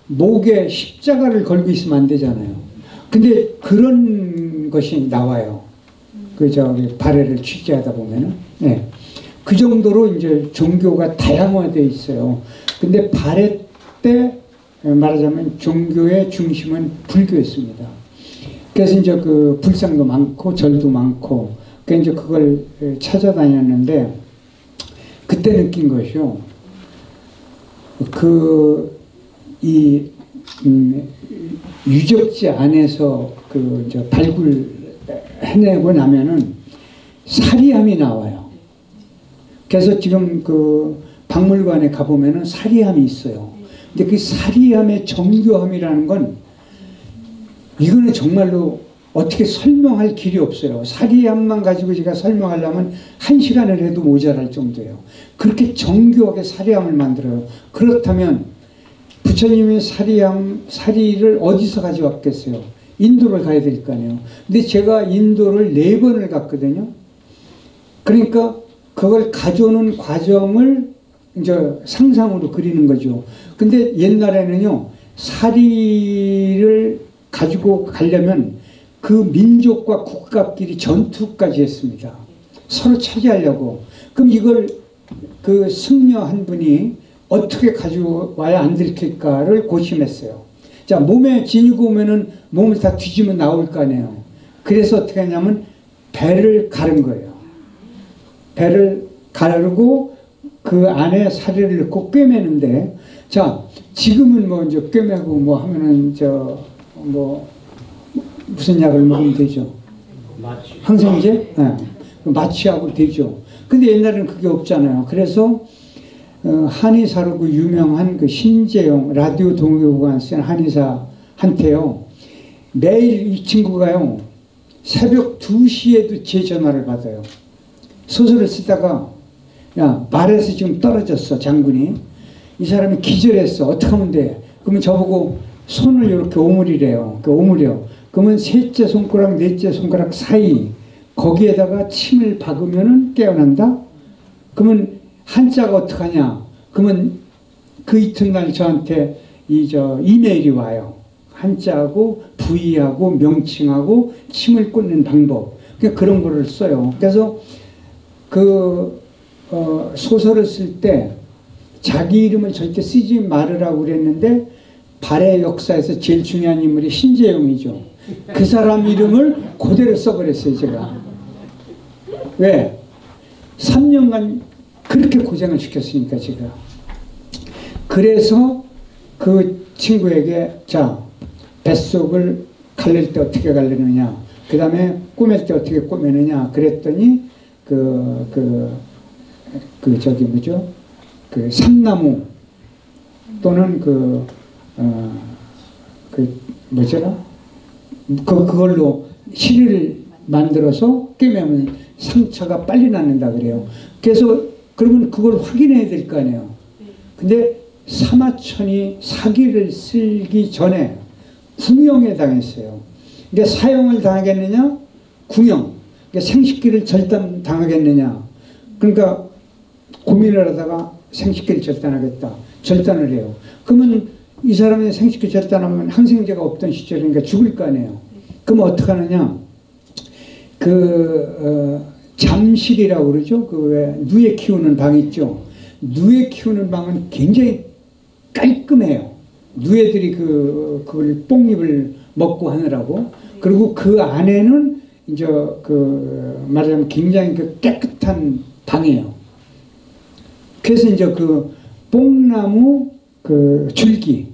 Speaker 2: 목에 십자가를 걸고 있으면 안 되잖아요. 근데 그런 것이 나와요. 발해를 취재하다 보면은. 네. 그 정도로 이제 종교가 다양화되어 있어요. 근데 발해 때 말하자면 종교의 중심은 불교였습니다. 그래서 이제 그 불상도 많고 절도 많고, 그래서 이제 그걸 찾아다녔는데, 그때 느낀 것이요. 유적지 안에서 이제 발굴해내고 나면은 사리함이 나와요. 그래서 지금 그 박물관에 가보면은 사리함이 있어요. 근데 그 사리함의 정교함이라는 건 이거는 정말로 어떻게 설명할 길이 없어요. 사리함만 가지고 제가 설명하려면 1시간을 해도 모자랄 정도예요. 그렇게 정교하게 사리함을 만들어요. 그렇다면 부처님의 사리를 어디서 가져왔겠어요? 인도를 가야 될 거 아니에요. 근데 제가 인도를 4번을 갔거든요. 그러니까 그걸 가져오는 과정을 이제 상상으로 그리는 거죠. 근데 옛날에는요, 사리를 가지고 가려면 그 민족과 국가끼리 전투까지 했습니다. 서로 차지하려고. 그럼 이걸 그 승려 한 분이 어떻게 가져와야 안 들킬까를 고심했어요. 자, 몸에 지니고 오면은 몸을 다 뒤지면 나올 거 아니에요. 그래서 어떻게 하냐면 배를 가른 거예요. 배를 가르고 그 안에 사리를 넣고 꿰매는데, 자, 지금은 뭐 이제 꿰매고 뭐 하면은 무슨 약을 먹으면 되죠? 항생제? 네. 마취하고 되죠. 근데 옛날에는 그게 없잖아요. 그래서 한의사로 그 유명한 그 신재용 라디오 동요관 쓴 한의사한테요, 매일 이 친구가요 새벽 2시에도 제 전화를 받아요. 소설을 쓰다가, 야, 말에서 지금 떨어졌어, 장군이. 이 사람이 기절했어. 어떻게 하면 돼? 그러면 저보고 손을 이렇게 오므리래요. 오므려. 그러면 셋째 손가락, 넷째 손가락 사이, 거기에다가 침을 박으면은 깨어난다? 그러면 한자가 어떡하냐? 그러면 그 이튿날 저한테 이메일이 와요. 한자하고 부위하고 명칭하고 침을 꽂는 방법. 그런 거를 써요. 그래서 소설을 쓸 때 자기 이름을 절대 쓰지 말으라고 그랬는데, 발해 역사에서 제일 중요한 인물이 신재용이죠. 그 사람 이름을 그대로 써버렸어요, 제가. 왜? 3년간 그렇게 고생을 시켰으니까, 제가. 그래서 그 친구에게, 자, 뱃속을 갈릴 때 어떻게 갈리느냐, 그 다음에 꾸밀 때 어떻게 꾸미느냐, 그랬더니, 삼나무 또는 그걸로 실을 만들어서 꿰매면 상처가 빨리 낫는다 그래요. 그래서 그러면 그걸 확인해야 될 거 아니에요. 근데 사마천이 사기를 쓰기 전에 궁형에 당했어요. 그러니까 사형을 당하겠느냐, 궁형. 그러니까 생식기를 절단당하겠느냐. 그러니까 고민을 하다가 생식기를 절단하겠다. 절단을 해요. 그러면 이 사람의 생식기 절단하면 항생제가 없던 시절이니까 죽을 거 아니에요. 그러면 어떻게 하느냐. 잠실이라고 그러죠. 왜 누에 키우는 방 있죠. 누에 키우는 방은 굉장히 깔끔해요. 누에들이 그걸 뽕잎을 먹고 하느라고. 그리고 그 안에는 이제 말하자면 굉장히 깨끗한 방이에요. 그래서 이제 뽕나무 줄기,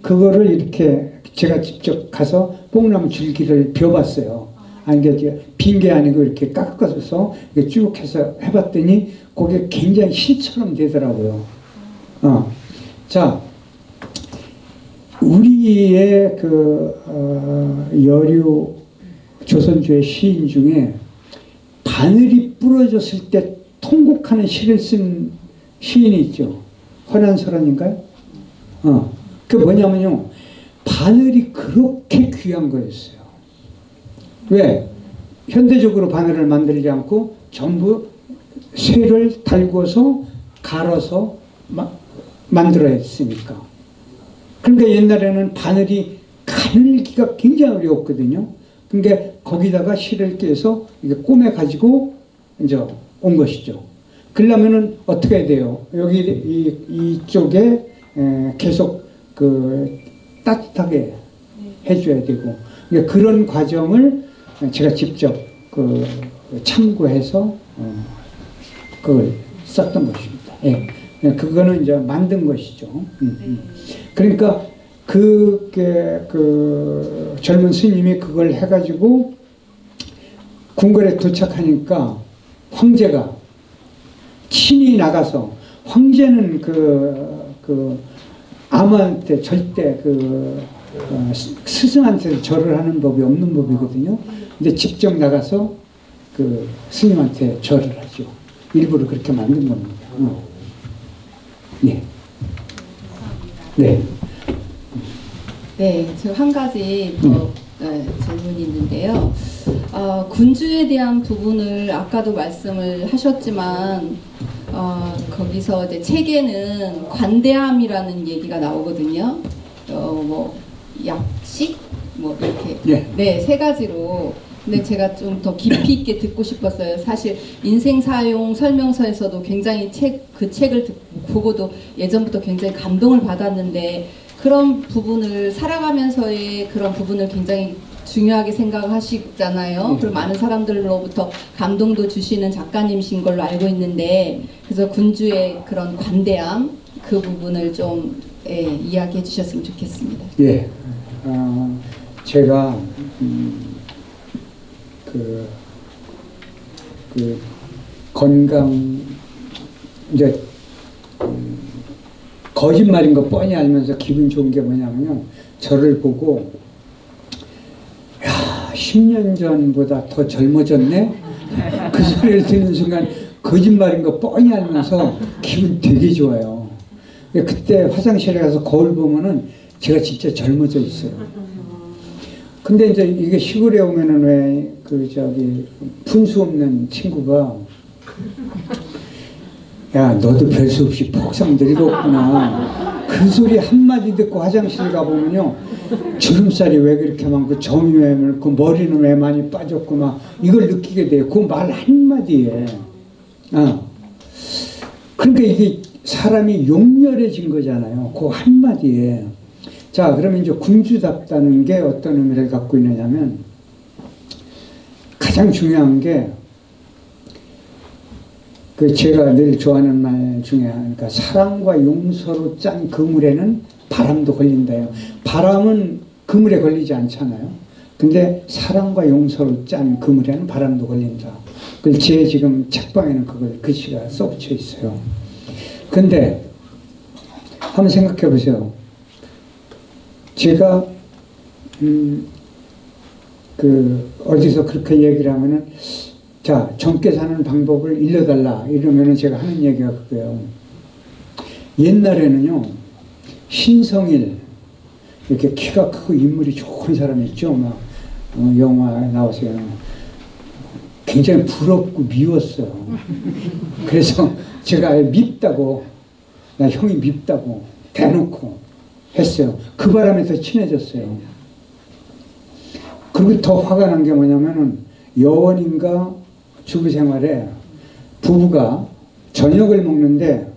Speaker 2: 그거를 이렇게 제가 직접 가서 뽕나무 줄기를 벼봤어요. 아니, 빈 게 아니고 이렇게 깎아서 쭉 해서 해봤더니 그게 굉장히 실처럼 되더라고요. 자, 우리의 여류 조선조의 시인 중에 바늘이 부러졌을 때 통곡하는 시를 쓴 시인이 있죠. 헌안설원인가요? 그 뭐냐면요. 바늘이 그렇게 귀한 거였어요. 왜? 현대적으로 바늘을 만들지 않고 전부 쇠를 달궈서 갈아서 만들어야 했으니까. 그러니까 옛날에는 바늘이 가늘기가 굉장히 어려웠거든요. 그러니까 거기다가 실을 껴서 이게 꼬매 가지고 이제 온 것이죠. 그러려면은 어떻게 해야 돼요? 여기 이쪽에 계속 그 따뜻하게 해줘야 되고, 그러니까 그런 과정을 제가 직접 그 참고해서 그걸 썼던 것입니다. 예. 그거는 이제 만든 것이죠. 그러니까 그 젊은 스님이 그걸 해가지고 궁궐에 도착하니까 황제가 친히 나가서, 황제는 그 아무한테 절대 스승한테 절을 하는 법이 없는 법이거든요. 근데 직접 나가서 그 스님한테 절을 하죠. 일부러 그렇게 만든 겁니다. 네. 네.
Speaker 3: 네, 저 한 가지 더 질문이 있는데요. 군주에 대한 부분을 아까도 말씀을 하셨지만 거기서 이제 책에는 관대함이라는 얘기가 나오거든요. 뭐 약식 뭐 이렇게 네, 세 가지로. 근데 제가 좀 더 깊이 있게 듣고 싶었어요. 사실 인생 사용 설명서에서도 굉장히 그 책을 보고도 예전부터 굉장히 감동을 받았는데, 그런 부분을 살아가면서의 그런 부분을 굉장히 중요하게 생각하시잖아요. 그리고 많은 사람들로부터 감동도 주시는 작가님이신 걸로 알고 있는데, 그래서 군주의 그런 관대함 그 부분을 좀 이야기해 주셨으면 좋겠습니다.
Speaker 2: 예, 제가 그 건강 이제 거짓말인 거 뻔히 알면서 기분 좋은 게 뭐냐면요, 저를 보고 야 10년 전보다 더 젊어졌네 그 소리를 듣는 순간 거짓말인 거 뻔히 알면서 기분 되게 좋아요. 그때 화장실에 가서 거울 보면은 제가 진짜 젊어져 있어요. 근데 이제 이게 시골에 오면은 왜 분수 없는 친구가 야 너도 별 수 없이 폭삭 늙었구나 그 소리 한마디 듣고 화장실 가보면요, 주름살이 왜 그렇게 많고 점이 왜 많고 머리는 왜 많이 빠졌구나 이걸 느끼게 돼요. 그 말 한마디에. 그러니까 이게 사람이 용렬해진 거잖아요. 그 한마디에. 자, 그러면 이제 군주답다는 게 어떤 의미를 갖고 있느냐면, 가장 중요한 게 제가 늘 좋아하는 말 중에 하나가, 사랑과 용서로 짠 그물에는 바람도 걸린다요. 바람은 그물에 걸리지 않잖아요. 근데 사랑과 용서로 짠 그물에는 바람도 걸린다. 제 지금 책방에는 그걸 글씨가 써붙여 있어요. 근데 한번 생각해 보세요. 제가 어디서 그렇게 얘기를 하면은, 자, 젊게 사는 방법을 일러달라 이러면은 제가 하는 얘기가 그거예요. 옛날에는요, 신성일 이렇게 키가 크고 인물이 좋은 사람 있죠. 막 영화에 나오세요. 굉장히 부럽고 미웠어요. 그래서 제가 밉다고, 나 형이 밉다고 대놓고 했어요. 그 바람에 더 친해졌어요. 그리고 더 화가 난 게 뭐냐면은, 여원인가 주부 생활에 부부가 저녁을 먹는데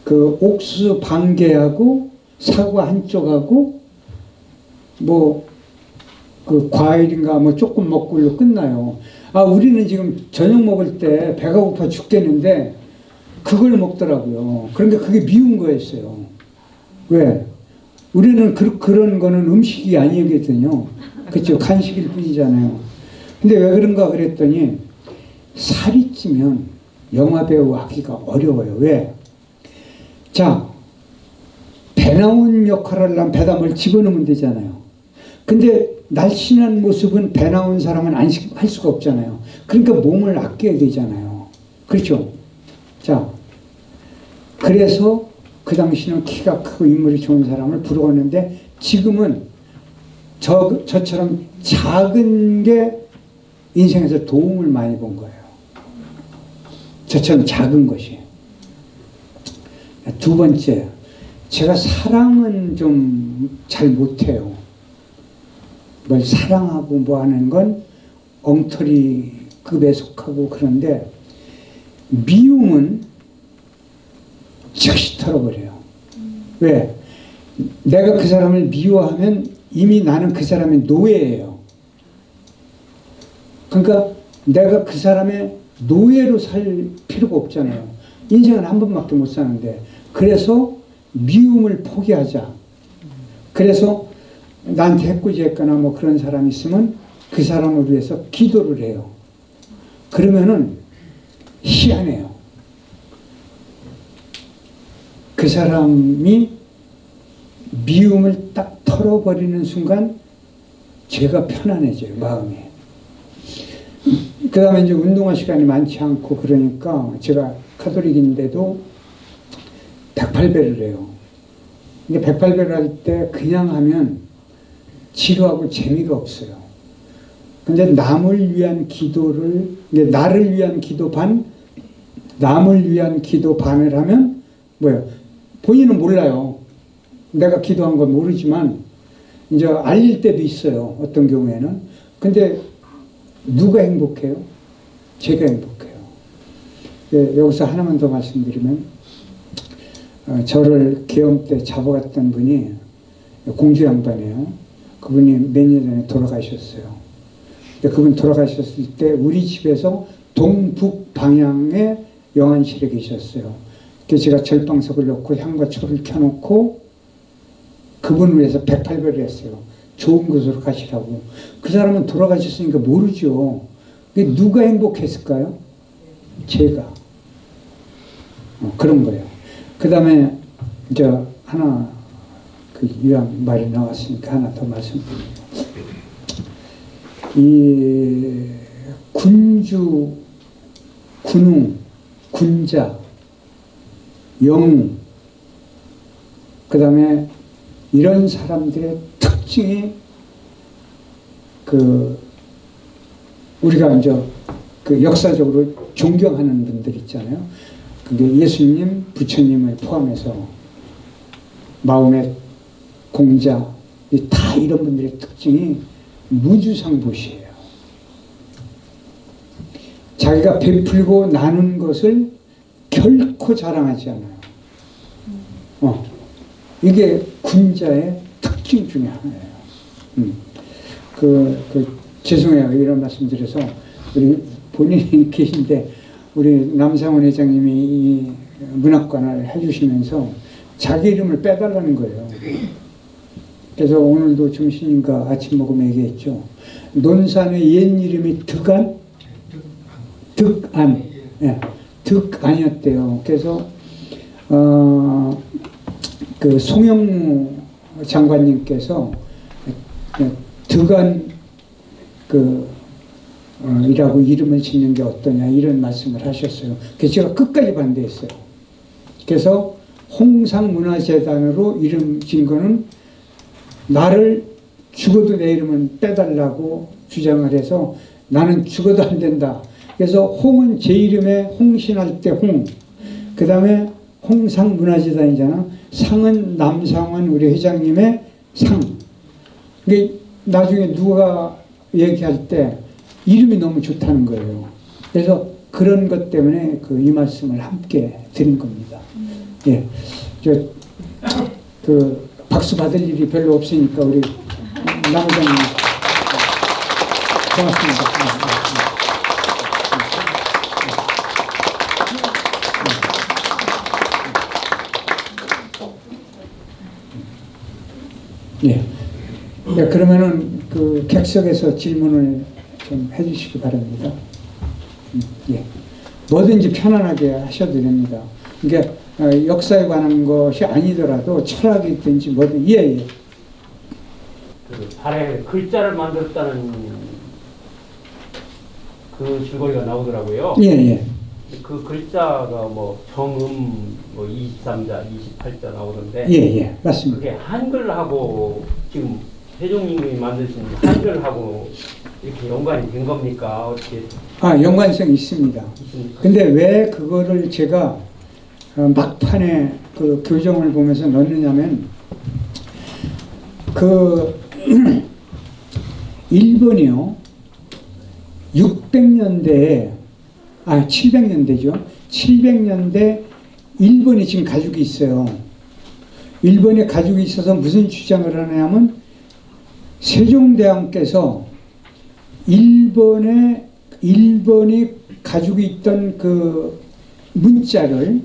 Speaker 2: 그 옥수수 반 개하고 사과 한쪽하고 뭐 그 과일인가 뭐 조금 먹고 끝나요. 우리는 지금 저녁 먹을 때 배가 고파 죽겠는데 그걸 먹더라고요. 그러니까 그게 미운 거였어요. 왜? 우리는 그런 거는 음식이 아니거든요. 그렇죠? 간식일 뿐이잖아요. 근데 왜 그런가 그랬더니, 살이 찌면 영화배우 하기가 어려워요. 왜? 자, 배 나온 역할을 하려면 배담을 집어넣으면 되잖아요. 근데 날씬한 모습은 배 나온 사람은 할 수가 없잖아요. 그러니까 몸을 아껴야 되잖아요. 그렇죠? 자, 그래서 그 당시는 키가 크고 인물이 좋은 사람을 부러웠는데 지금은 저처럼 작은 게 인생에서 도움을 많이 본 거예요. 저처럼 작은 것이. 두 번째, 제가 사랑은 좀 잘 못해요. 뭘 사랑하고 뭐 하는 건 엉터리급에 속하고 그런데 미움은 즉시 털어버려요. 왜? 내가 그 사람을 미워하면 이미 나는 그 사람의 노예예요. 그러니까 내가 그 사람의 노예로 살 필요가 없잖아요. 인생은 한 번밖에 못 사는데. 그래서 미움을 포기하자. 그래서 나한테 해코지했거나 뭐 그런 사람이 있으면 그 사람을 위해서 기도를 해요. 그러면은 희한해요. 그 사람이 미움을 딱 털어버리는 순간 제가 편안해져요, 마음이. 그 다음에 이제 운동할 시간이 많지 않고 그러니까 제가 카톨릭인데도 108배를 해요. 근데 108배를 할 때 그냥 하면 지루하고 재미가 없어요. 근데 남을 위한 기도를, 나를 위한 기도 반, 남을 위한 기도 반을 하면 뭐예요? 본인은 몰라요. 내가 기도한 건 모르지만 이제 알릴 때도 있어요. 어떤 경우에는. 근데 누가 행복해요? 제가 행복해요. 예, 여기서 하나만 더 말씀드리면 저를 계엄 때 잡아갔던 분이 공주 양반이에요. 그분이 몇 년 전에 돌아가셨어요. 근데 그분 돌아가셨을 때 우리 집에서 동북 방향에 영안실에 계셨어요. 그래서 제가 절방석을 놓고 향과 초를 켜놓고 그분을 위해서 108배를 했어요. 좋은 곳으로 가시라고. 그 사람은 돌아가셨으니까 모르죠. 누가 행복했을까요? 제가. 그런 거예요. 그 다음에 이제 하나 그 유양 말이 나왔으니까 하나 더 말씀드립니다. 이 군주, 군웅, 군자, 영웅, 그 다음에 이런 사람들의 특징이 우리가 이제 그 역사적으로 존경하는 분들 있잖아요. 그게 예수님, 부처님을 포함해서 마음의 공자, 다 이런 분들의 특징이 무주상보시예요. 자기가 베풀고 나눈 것을 결코 자랑하지 않아요. 이게 군자의 특징 중에 하나예요. 죄송해요. 이런 말씀 드려서 우리 본인이 계신데 우리 남상원 회장님이 이 문학관을 해주시면서 자기 이름을 빼달라는 거예요. 그래서 오늘도 점심인가 아침 먹으면 얘기했죠. 논산의 옛 이름이 득안? 득안. 예, 득안이었대요. 그래서 그 송영무 장관님께서 득안 이라고 이름을 짓는 게 어떠냐 이런 말씀을 하셨어요. 그래서 제가 끝까지 반대했어요. 그래서 홍상문화재단으로 이름 진 거는 나를 죽어도 내 이름은 빼달라고 주장을 해서 나는 죽어도 안 된다. 그래서 홍은 제 이름에 홍신할 때 홍, 그 다음에 홍상문화재단이잖아. 상은 남상원 우리 회장님의 상. 근데 나중에 누가 얘기할 때 이름이 너무 좋다는 거예요. 그래서 그런 것 때문에 이 말씀을 함께 드린 겁니다. 예, 박수 받을 일이 별로 없으니까 우리 남 회장님 고맙습니다. 예. 네, 그러면은 객석에서 질문을 좀 해주시기 바랍니다. 예. 뭐든지 편안하게 하셔도 됩니다. 그러니까 역사에 관한 것이 아니더라도 철학이든지 뭐든 예.
Speaker 5: 그 발에 글자를 만들었다는 그 줄거리가 나오더라고요.
Speaker 2: 예.
Speaker 5: 그 글자가 뭐 정음 뭐 23자, 28자 나오는데
Speaker 2: 예, 맞습니다.
Speaker 5: 그게 한글하고 지금 세종님이 만드신 한글하고 이렇게 연관이 된 겁니까? 어떻게
Speaker 2: 연관성이 있습니다.
Speaker 5: 있습니까?
Speaker 2: 근데 왜 그거를 제가 막판에 그 교정을 보면서 넣느냐면 그 일본이요 600년대에 700년대죠. 700년대 일본이 지금 가지고 있어요. 일본이 가지고 있어서 무슨 주장을 하냐면 세종대왕께서 일본이 가지고 있던 그 문자를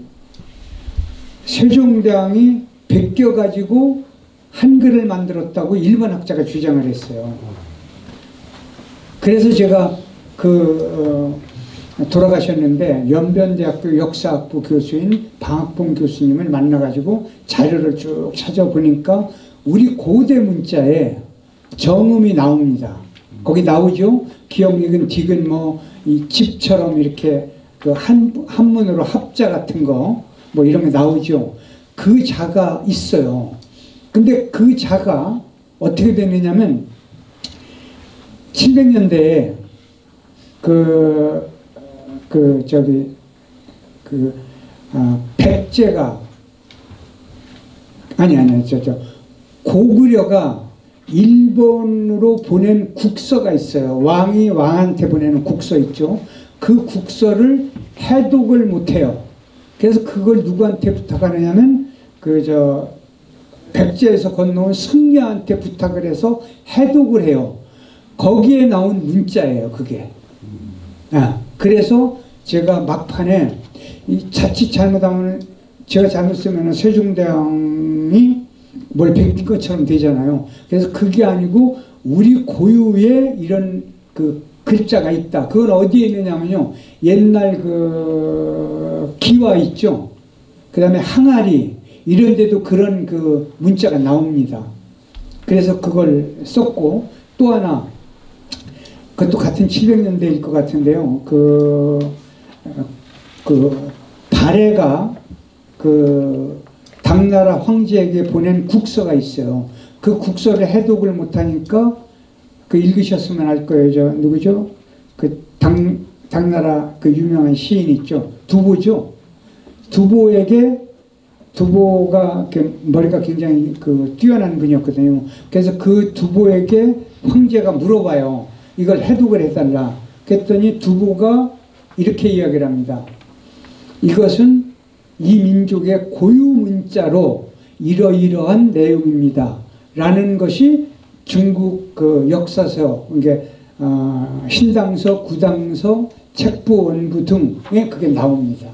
Speaker 2: 세종대왕이 베껴가지고 한글을 만들었다고 일본 학자가 주장을 했어요. 그래서 제가 돌아가셨는데 연변대학교 역사학부 교수인 방학봉 교수님을 만나가지고 자료를 쭉 찾아보니까 우리 고대 문자에 정음이 나옵니다. 거기 나오죠. 기역익은 디귿 이 집처럼 이렇게 그 한문으로 합자 같은 거 뭐 이런 게 나오죠. 그 자가 있어요. 근데 그 자가 어떻게 되느냐면 700년대에 백제가 고구려가 일본으로 보낸 국서가 있어요. 왕이 왕한테 보내는 국서 있죠. 그 국서를 해독을 못해요. 그래서 그걸 누구한테 부탁하느냐면 백제에서 건너온 승려한테 부탁을 해서 해독을 해요. 거기에 나온 문자예요, 그게. 그래서 제가 막판에 자칫 잘못하면 제가 잘못 쓰면 세종대왕이 뭘 베낀 것처럼 되잖아요. 그래서 그게 아니고 우리 고유의 이런 그 글자가 있다. 그건 어디에 있느냐면요. 옛날 그 기와 있죠. 그 다음에 항아리 이런 데도 그런 그 문자가 나옵니다. 그래서 그걸 썼고 또 하나 그것도 같은 700년대일 것 같은데요. 발해가 당나라 황제에게 보낸 국서가 있어요. 그 국서를 해독을 못하니까 읽으셨으면 알 거예요. 누구죠? 당나라 유명한 시인 있죠. 두보죠. 두보가 머리가 굉장히 뛰어난 분이었거든요. 그래서 그 두보에게 황제가 물어봐요. 이걸 해독을 해달라. 그랬더니 두보가 이렇게 이야기를 합니다. 이것은 이 민족의 고유 문자로 이러이러한 내용입니다. 라는 것이 중국 역사서, 신당서, 구당서, 책부, 원부 등에 그게 나옵니다.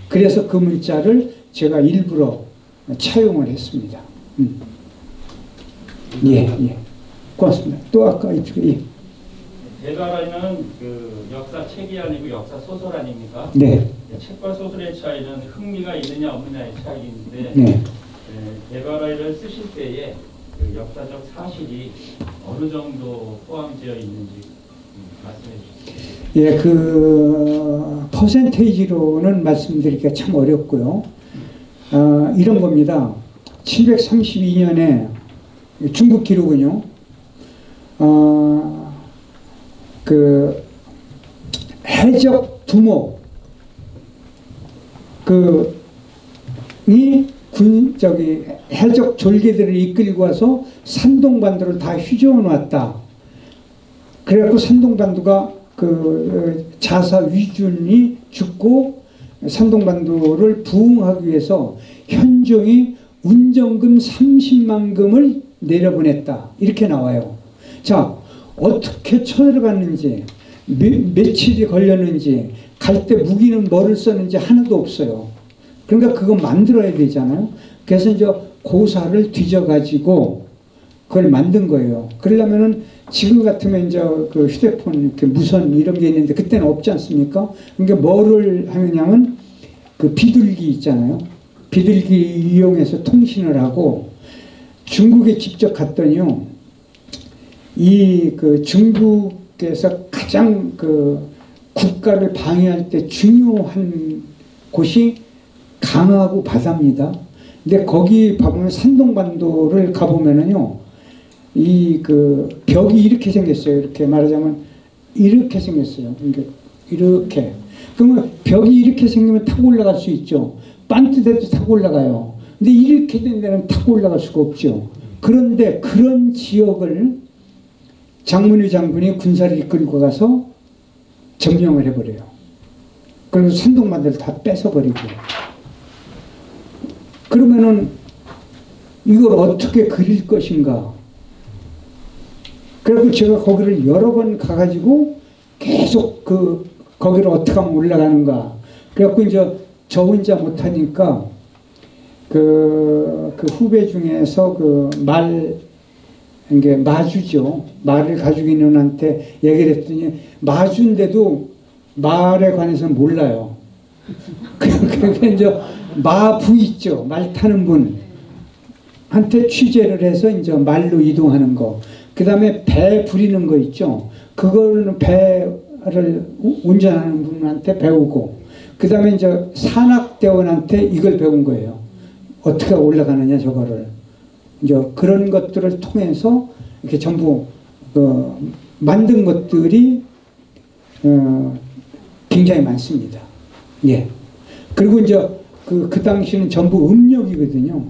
Speaker 2: 그래서 그 문자를 제가 일부러 차용을 했습니다. 예. 고맙습니다. 또 아까 이쪽에.
Speaker 6: 대가라는 역사 책이 아니고 역사 소설 아닙니까?
Speaker 2: 네.
Speaker 6: 책과 소설의 차이는 흥미가 있느냐 없느냐의 차이인데
Speaker 2: 네.
Speaker 6: 대가라를 쓰실 때에 역사적 사실이 어느 정도 포함되어 있는지 말씀해 주시죠.
Speaker 2: 예, 퍼센테이지로는 말씀드리기가 참 어렵고요. 이런 겁니다. 732년에 중국 기록은요. 해적 두모 해적 졸개들을 이끌고 와서 산동반도를 다 휘저어 놨다. 그래갖고 산동반도가 자사 위준이 죽고 산동반도를 부흥하기 위해서 현종이 운정금 30만 금을 내려보냈다. 이렇게 나와요. 자, 어떻게 쳐들어갔는지, 며칠이 걸렸는지, 갈 때 무기는 뭐를 썼는지 하나도 없어요. 그러니까 그거 만들어야 되잖아요. 그래서 이제 고사를 뒤져가지고 그걸 만든 거예요. 그러려면은 지금 같으면 이제 휴대폰 이렇게 무선 이런 게 있는데 그때는 없지 않습니까? 그러니까 뭐를 하느냐면 비둘기 있잖아요. 비둘기 이용해서 통신을 하고 중국에 직접 갔더니요. 중국에서 가장 국가를 방해할 때 중요한 곳이 강하고 바다입니다. 근데 거기 가보면 산동반도를 가보면은요, 이 그 벽이 이렇게 생겼어요. 이렇게 말하자면 이렇게 생겼어요. 이렇게. 그러면 벽이 이렇게 생기면 타고 올라갈 수 있죠. 반트대도 타고 올라가요. 근데 이렇게 된 데는 타고 올라갈 수가 없죠. 그런데 그런 지역을 장문위 장군이 군사를 이끌고 가서 점령을 해버려요. 그리고 산동반도를 다 뺏어버리고. 그러면은 이걸 어떻게 그릴 것인가. 그리고 제가 거기를 여러 번 가가지고 계속 거기를 어떻게 하면 올라가는가. 그래갖고 이제 저 혼자 못하니까 그 후배 중에서 이게 마주죠. 말을 가지고 있는 분한테 얘기를 했더니 마주인데도 말에 관해서는 몰라요. 그러니까 이제 마부 있죠. 말 타는 분한테 취재를 해서 이제 말로 이동하는 거. 그 다음에 배 부리는 거 있죠. 그걸 배를 운전하는 분한테 배우고, 그 다음에 이제 산악대원한테 이걸 배운 거예요. 어떻게 올라가느냐 저거를. 이제 그런 것들을 통해서 이렇게 전부 만든 것들이 굉장히 많습니다. 예. 그리고 이제 그 당시는 전부 음력이거든요.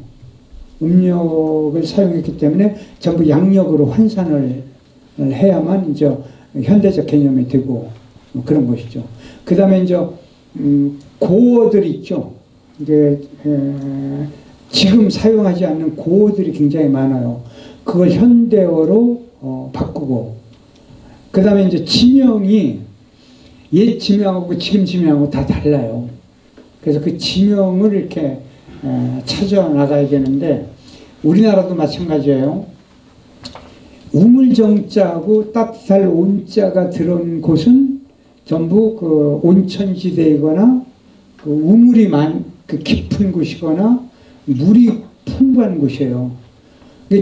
Speaker 2: 음력을 사용했기 때문에 전부 양력으로 환산을 해야만 이제 현대적 개념이 되고 그런 것이죠. 그 다음에 이제 고어들 있죠. 이게 지금 사용하지 않는 고어들이 굉장히 많아요. 그걸 현대어로 바꾸고, 그 다음에 이제 지명이 옛 지명하고 지금 지명하고 다 달라요. 그래서 그 지명을 이렇게 찾아 나가야 되는데, 우리나라도 마찬가지예요. 우물정자하고 따뜻할 온자가 들어온 곳은 전부 그 온천지대이거나 그 우물이 깊은 곳이거나 물이 풍부한 곳이에요.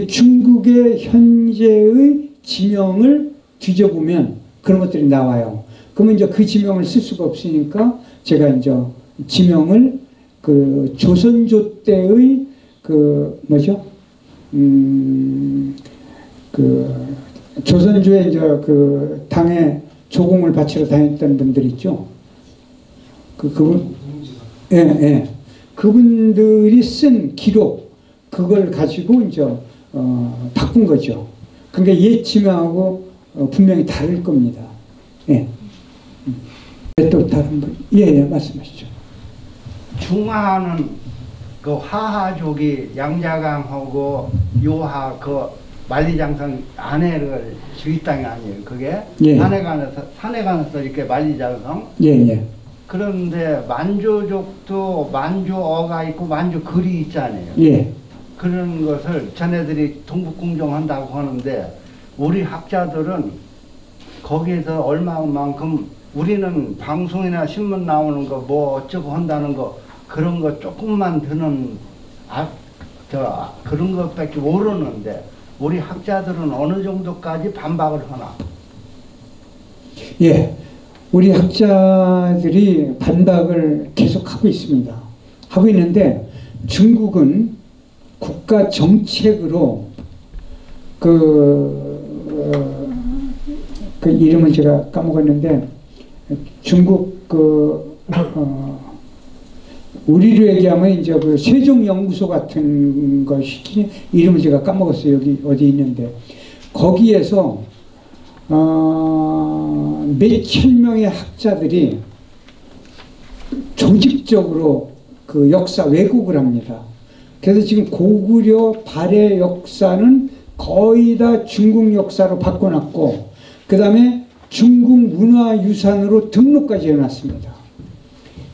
Speaker 2: 중국의 현재의 지명을 뒤져보면 그런 것들이 나와요. 그러면 이제 그 지명을 쓸 수가 없으니까 제가 이제 지명을 그 조선조 때의 조선조에 이제 그 당에 조공을 바치러 다녔던 분들 있죠. 예. 그분들이 쓴 기록, 그걸 가지고 이제 바꾼 거죠. 그러니까 옛 지명하고 분명히 다를 겁니다. 예. 또 다른 분, 예, 말씀하시죠.
Speaker 7: 중하는 그 하하족이 양자강하고 요하 만리장성 안에를 주위 땅이 아니에요. 그게
Speaker 2: 예.
Speaker 7: 산에 가서 이렇게 만리장성.
Speaker 2: 예.
Speaker 7: 그런데 만조족도 만조어가 있고 만조글이 있잖아요.
Speaker 2: 예.
Speaker 7: 그런 것을 전애들이 동북궁정한다고 하는데 우리 학자들은 거기에서 얼마만큼 우리는 방송이나 신문 나오는 거 뭐 어쩌고 한다는 거 그런 거 조금만 듣는 그런 것밖에 모르는데 우리 학자들은 어느 정도까지 반박을 하나?
Speaker 2: 예. 우리 학자들이 반박을 계속하고 있습니다. 하고 있는데 중국은 국가 정책으로 그 이름을 제가 까먹었는데 중국 우리로 얘기하면 이제 그 세종연구소 같은 것이 이름을 제가 까먹었어요. 여기 어디 있는데 거기에서 몇천 명의 학자들이 조직적으로 그 역사 왜곡을 합니다. 그래서 지금 고구려 발해 역사는 거의 다 중국 역사로 바꿔놨고 그 다음에 중국 문화유산으로 등록까지 해놨습니다.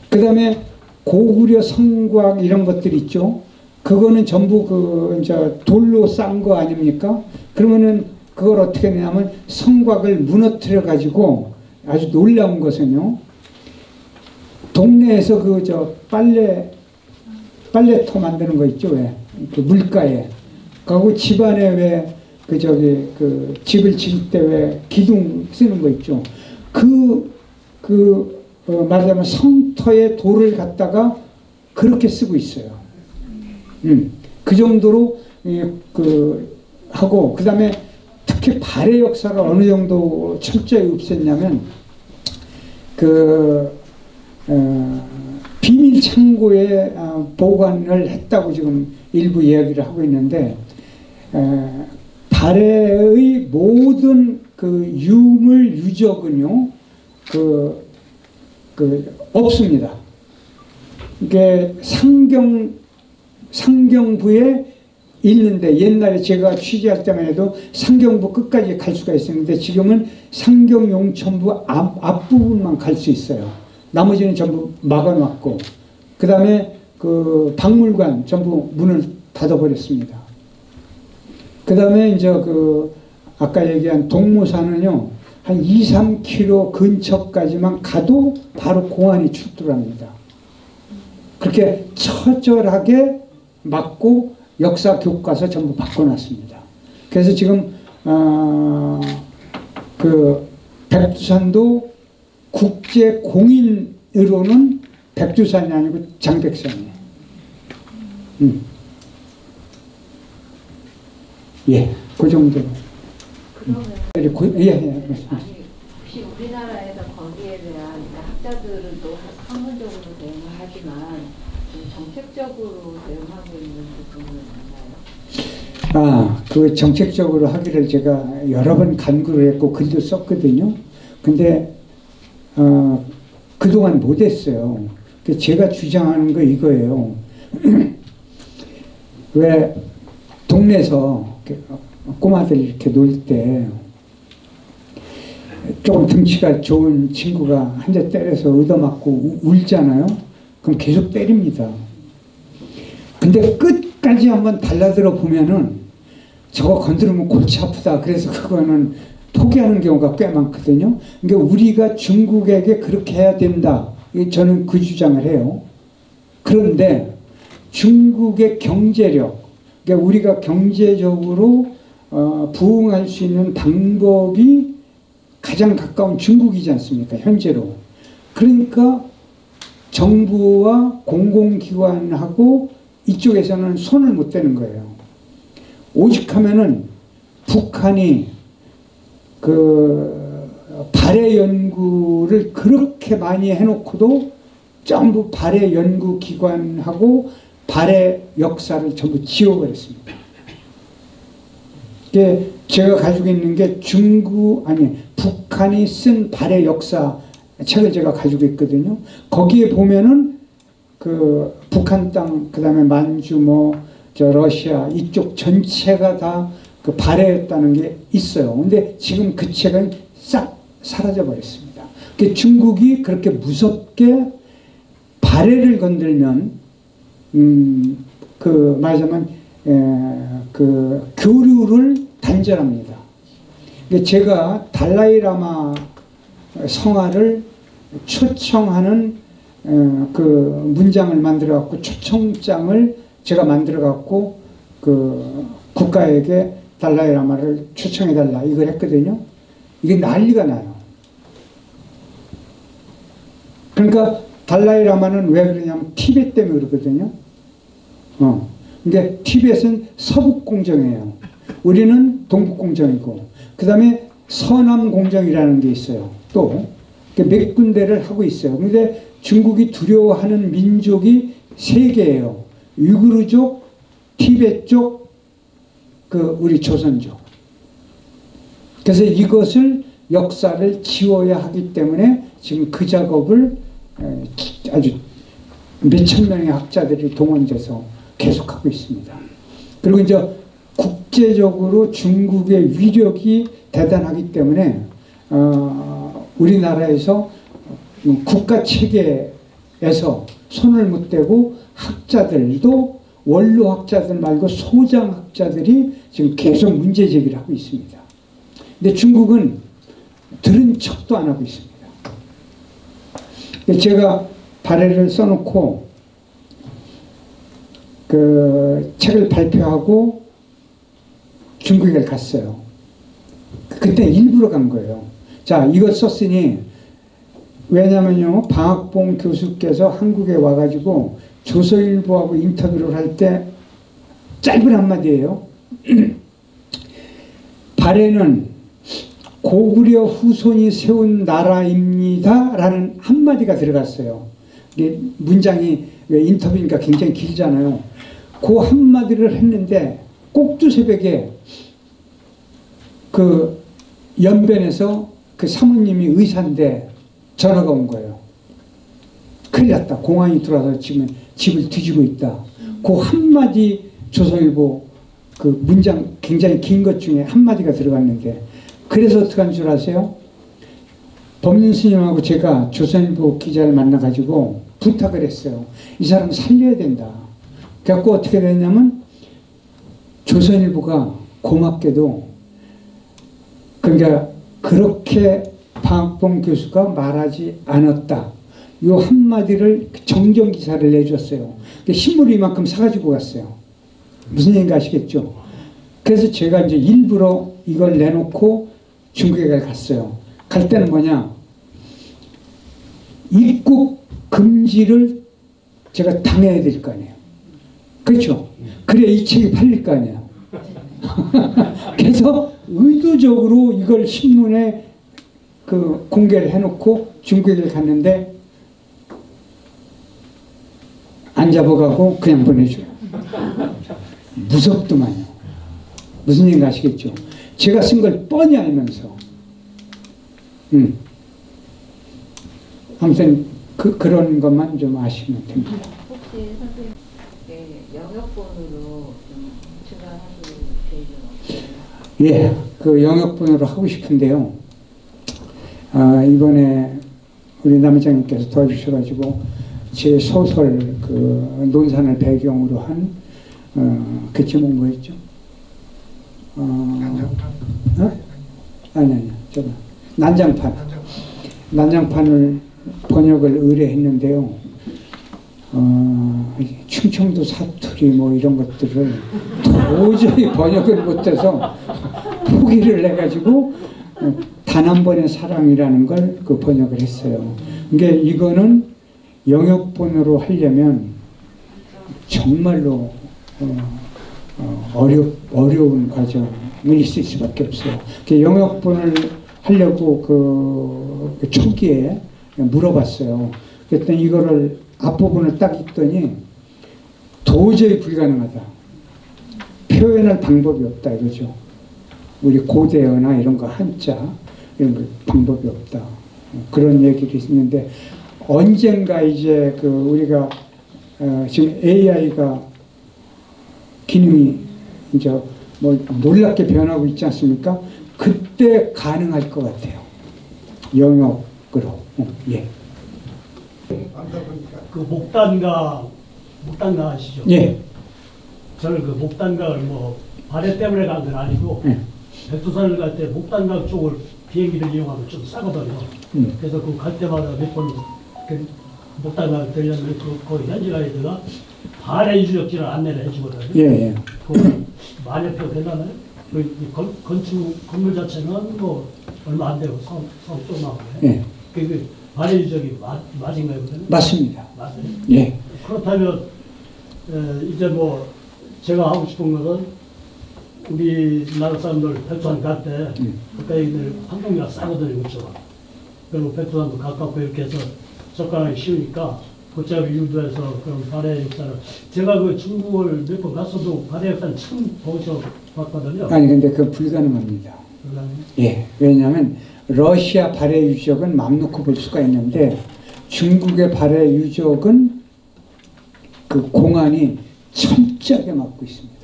Speaker 2: 그 다음에 고구려 성곽 이런 것들 있죠. 그거는 전부 이제 돌로 싼 거 아닙니까? 그러면은 그걸 어떻게 하냐면 성곽을 무너뜨려 가지고 아주 놀라운 것은요. 동네에서 빨래터 만드는 거 있죠. 왜? 그 물가에. 그리고 집안에 왜 집을 칠 때 왜 기둥 쓰는 거 있죠. 그 말하자면 성터의 도를 갖다가 그렇게 쓰고 있어요. 그 정도로 하고, 그 다음에 특히 발의 역사를 어느 정도 철저히 없앴냐면 비밀 창고에 보관을 했다고 지금 일부 이야기를 하고 있는데, 발해의 모든 유물 유적은요 없습니다. 이게 상경부에 있는데, 옛날에 제가 취재할 때만 해도 상경부 끝까지 갈 수가 있었는데, 지금은 상경용천부 앞부분만 갈 수 있어요. 나머지는 전부 막아놨고, 그 다음에 박물관 전부 문을 닫아버렸습니다. 그 다음에 이제 아까 얘기한 동모산은요, 한 2-3km 근처까지만 가도 바로 공안이 출두합니다. 그렇게 처절하게 막고 역사 교과서 전부 바꿔놨습니다. 그래서 지금 백두산도 국제 공인으로는 백두산이 아니고 장백산이에요. 예, 그 정도로.
Speaker 8: 그러면
Speaker 2: 예.
Speaker 8: 아니, 혹시 우리나라에서 거기에 대한 학자들은 또 학문적으로 대응을 하지만 정책적으로 대응하고 있는 부분은 있나요?
Speaker 2: 정책적으로 하기를 제가 여러 번 간구를 했고 글도 썼거든요. 근데 그동안 못했어요. 제가 주장하는 거 이거예요. 왜 동네에서 꼬마들 이렇게 놀 때 조금 등치가 좋은 친구가 한 대 때려서 얻어맞고 울잖아요. 그럼 계속 때립니다. 근데 끝까지 한번 달라들어 보면은 저거 건드리면 골치 아프다. 그래서 그거는 포기하는 경우가 꽤 많거든요. 그러니까 우리가 중국에게 그렇게 해야 된다. 저는 그 주장을 해요. 그런데 중국의 경제력, 그러니까 우리가 경제적으로 부흥할 수 있는 방법이 가장 가까운 중국이지 않습니까? 현재로. 그러니까 정부와 공공기관하고 이쪽에서는 손을 못 대는 거예요. 오직 하면은 북한이 발해 연구를 그렇게 많이 해놓고도 전부 발해 연구기관하고 발해 역사를 전부 지워버렸습니다. 제가 가지고 있는 게 북한이 쓴 발해 역사 책을 제가 가지고 있거든요. 거기에 보면은 북한 땅, 그 다음에 만주, 러시아 이쪽 전체가 다 발해였다는 게 있어요. 근데 지금 그 책은 싹 사라져 버렸습니다. 중국이 그렇게 무섭게 발해를 건들면 말하자면 교류를 단절합니다. 제가 달라이라마 성화를 초청하는 문장을 만들어 갖고 초청장을 제가 만들어 갖고 국가에게 달라이라마를 초청해 달라 이걸 했거든요. 이게 난리가 나요. 그러니까 달라이라마는 왜 그러냐면 티벳 때문에 그러거든요. 근데 티벳은 서북공정이에요. 우리는 동북공정이고, 그 다음에 서남공정이라는 게 있어요. 또 몇 군데를 하고 있어요. 근데 중국이 두려워하는 민족이 3개예요. 위구르족, 티벳족, 우리 조선족. 그래서 이것을 역사를 지워야 하기 때문에 지금 그 작업을 아주 몇천 명의 학자들이 동원돼서 계속하고 있습니다. 그리고 이제 국제적으로 중국의 위력이 대단하기 때문에 우리나라에서 국가 체계에서 손을 못 대고 학자들도 원로 학자들 말고 소장 학자들이 지금 계속 문제 제기를 하고 있습니다. 근데 중국은 들은 척도 안 하고 있습니다. 제가 발해를 써놓고 책을 발표하고 중국에 갔어요. 그때 일부러 간 거예요. 자, 이거 썼으니 왜냐면요, 방학봉 교수께서 한국에 와가지고 조선일보하고 인터뷰를 할 때 짧은 한마디예요. 발해는 고구려 후손이 세운 나라입니다 라는 한마디가 들어갔어요. 이게 문장이 인터뷰니까 굉장히 길잖아요. 그 한마디를 했는데 꼭두새벽에 그 연변에서 그 사모님이 의사인데 전화가 온 거예요. 큰일 났다. 공안이 들어와서 지금 집을 뒤지고 있다. 그 한마디 조선일보 그 문장 굉장히 긴 것 중에 한마디가 들어갔는데, 그래서 어떻게 한 줄 아세요? 법륜 스님하고 제가 조선일보 기자를 만나가지고 부탁을 했어요. 이 사람 살려야 된다. 그래갖고 어떻게 됐냐면 조선일보가 고맙게도, 그러니까 그렇게 방학봉 교수가 말하지 않았다, 요 한마디를 정정 기사를 내줬어요. 신문을 이만큼 사가지고 갔어요. 무슨 얘기인가 아시겠죠? 그래서 제가 이제 일부러 이걸 내놓고 중국에 갔어요. 갈 때는 뭐냐, 입국 금지를 제가 당해야 될 거 아니에요. 그렇죠? 그래야 이 책이 팔릴 거 아니에요. 그래서 의도적으로 이걸 신문에 그 공개를 해놓고 중국에 갔는데 안 잡아가고 그냥 보내줘요. 무섭더만요. 무슨 얘기인가 아시겠죠? 제가 쓴 걸 뻔히 알면서. 아무튼 그런 것만 좀 아시면 됩니다.
Speaker 8: 혹시 선생님 영역본으로 좀 출간하실 계획은 없어요?
Speaker 2: 예, 그 영역본으로 하고 싶은데요. 이번에 우리 남회장님께서 도와주셔가지고 제 소설 그 논산을 배경으로 한 그 제목 뭐였죠? 아니 저거 난장판을 번역을 의뢰했는데요. 충청도 사투리 뭐 이런 것들을 도저히 번역을 못해서 포기를 해가지고 단 한 번의 사랑이라는 걸 그 번역을 했어요. 그러니까 이거는 영역본으로 하려면 정말로 어려운 과정이 있을 수밖에 없어요. 영역본을 하려고 그 초기에 물어봤어요. 그랬더니 이거를 앞부분을 딱 읽더니 도저히 불가능하다. 표현할 방법이 없다 이거죠. 우리 고대어나 이런 거 한자 이런 거 방법이 없다. 그런 얘기를 있는데, 언젠가 이제 그 우리가 지금 AI가 기능이 이제 뭐 놀랍게 변하고 있지 않습니까? 그때 가능할 것 같아요. 영역으로. 예.
Speaker 9: 그 목단가 아시죠?
Speaker 2: 예.
Speaker 9: 저는 그 목단각을 뭐 발해 때문에 간 건 아니고 백두산을 갈 때 목단각 쪽을 비행기를 이용하면 좀 싸거든요. 그래서 그 갈 때마다 몇 번 그 목단각 들려면 그 현지 가이드가 발해 유적지를 안내를 해주거든요.
Speaker 2: 예.
Speaker 9: 그 만여 표 되나요? 그 건물 자체는 뭐 얼마 안 되고 성 조그맣고요.
Speaker 2: 예.
Speaker 9: 그 발해 유적이 맞은가요?
Speaker 2: 맞습니다.
Speaker 9: 맞아요.
Speaker 2: 예.
Speaker 9: 그렇다면 이제 뭐 제가 하고 싶은 것은 우리나라 사람들 백두산 갈 때 그때들 환경이가 싸거든요, 그렇죠? 그리고 백두산도 가깝고 이렇게 해서 접근하기 쉬우니까 그쪽을 유도해서 그런 발해 역사를, 제가 그 중국을 몇 번 갔어도 발해 역사는 처음 보셔 봤거든요.
Speaker 2: 아니 근데 그건 불가능합니다. 예. 왜냐하면 러시아 발해 유적은 맘 놓고 볼 수가 있는데 중국의 발해 유적은 그 공안이 철저하게 막고 있습니다.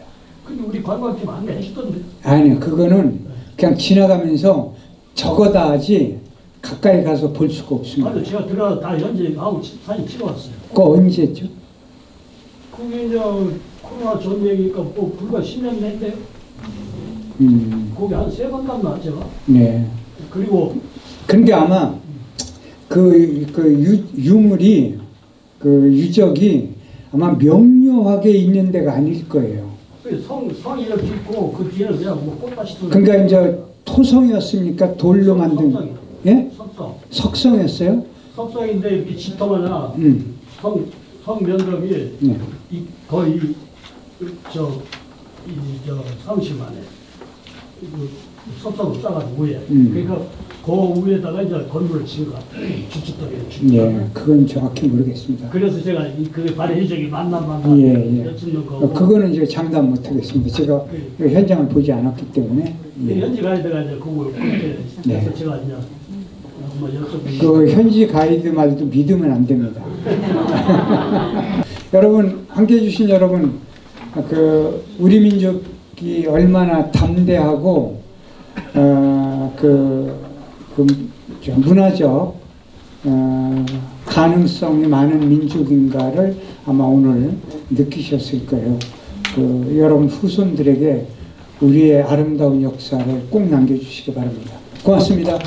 Speaker 9: 근데 우리 관광팀 안내해 주던데.
Speaker 2: 아니요, 그거는 그냥 지나가면서 적어다 하지 가까이 가서 볼 수가 없습니다.
Speaker 9: 아니, 제가 들어가서 다 연재하고 사진 찍어왔어요.
Speaker 2: 그거 언제 했죠?
Speaker 9: 그게 이제 코로나 전얘기니까 뭐 불과 10년 됐대요. 거기 한 3번 갔나 제가.
Speaker 2: 네.
Speaker 9: 그리고
Speaker 2: 근데 아마 유물이 그 유적이 아마 명료하게 있는 데가 아닐 거예요.
Speaker 9: 성이 이렇게 있고 그 뒤에는 그냥 뭐 꽃밭이.
Speaker 2: 그러니까 이제 토성이었습니까? 돌로 만든.
Speaker 9: 석성이요.
Speaker 2: 예?
Speaker 9: 석성.
Speaker 2: 석성이었어요?
Speaker 9: 석상인데 이렇게 지통하나 성 면적이
Speaker 2: 네.
Speaker 9: 거의 저 30만에 석상으로 싸가지고 위에 그러니까 그 위에다가 이제 건물을 지은 것 같아요. 주춧돌이.
Speaker 2: 예, 그건 정확히 모르겠습니다.
Speaker 9: 그래서 제가 그 발의 해적이 맞나
Speaker 2: 예.
Speaker 9: 여쭙는 거고.
Speaker 2: 그거는 이제 장담 못 하겠습니다. 제가 현장을 보지 않았기 때문에. 예.
Speaker 9: 현지 가이드가 이제 그걸 그렇게
Speaker 2: 네.
Speaker 9: 해서 제가 이제 한번 여쭤보고.
Speaker 2: 그 현지 가이드 말도 믿으면 안 됩니다. 여러분, 함께 해주신 여러분, 우리 민족이 얼마나 담대하고 문화적 가능성이 많은 민족인가를 아마 오늘 느끼셨을 거예요. 여러분 후손들에게 우리의 아름다운 역사를 꼭 남겨주시기 바랍니다. 고맙습니다.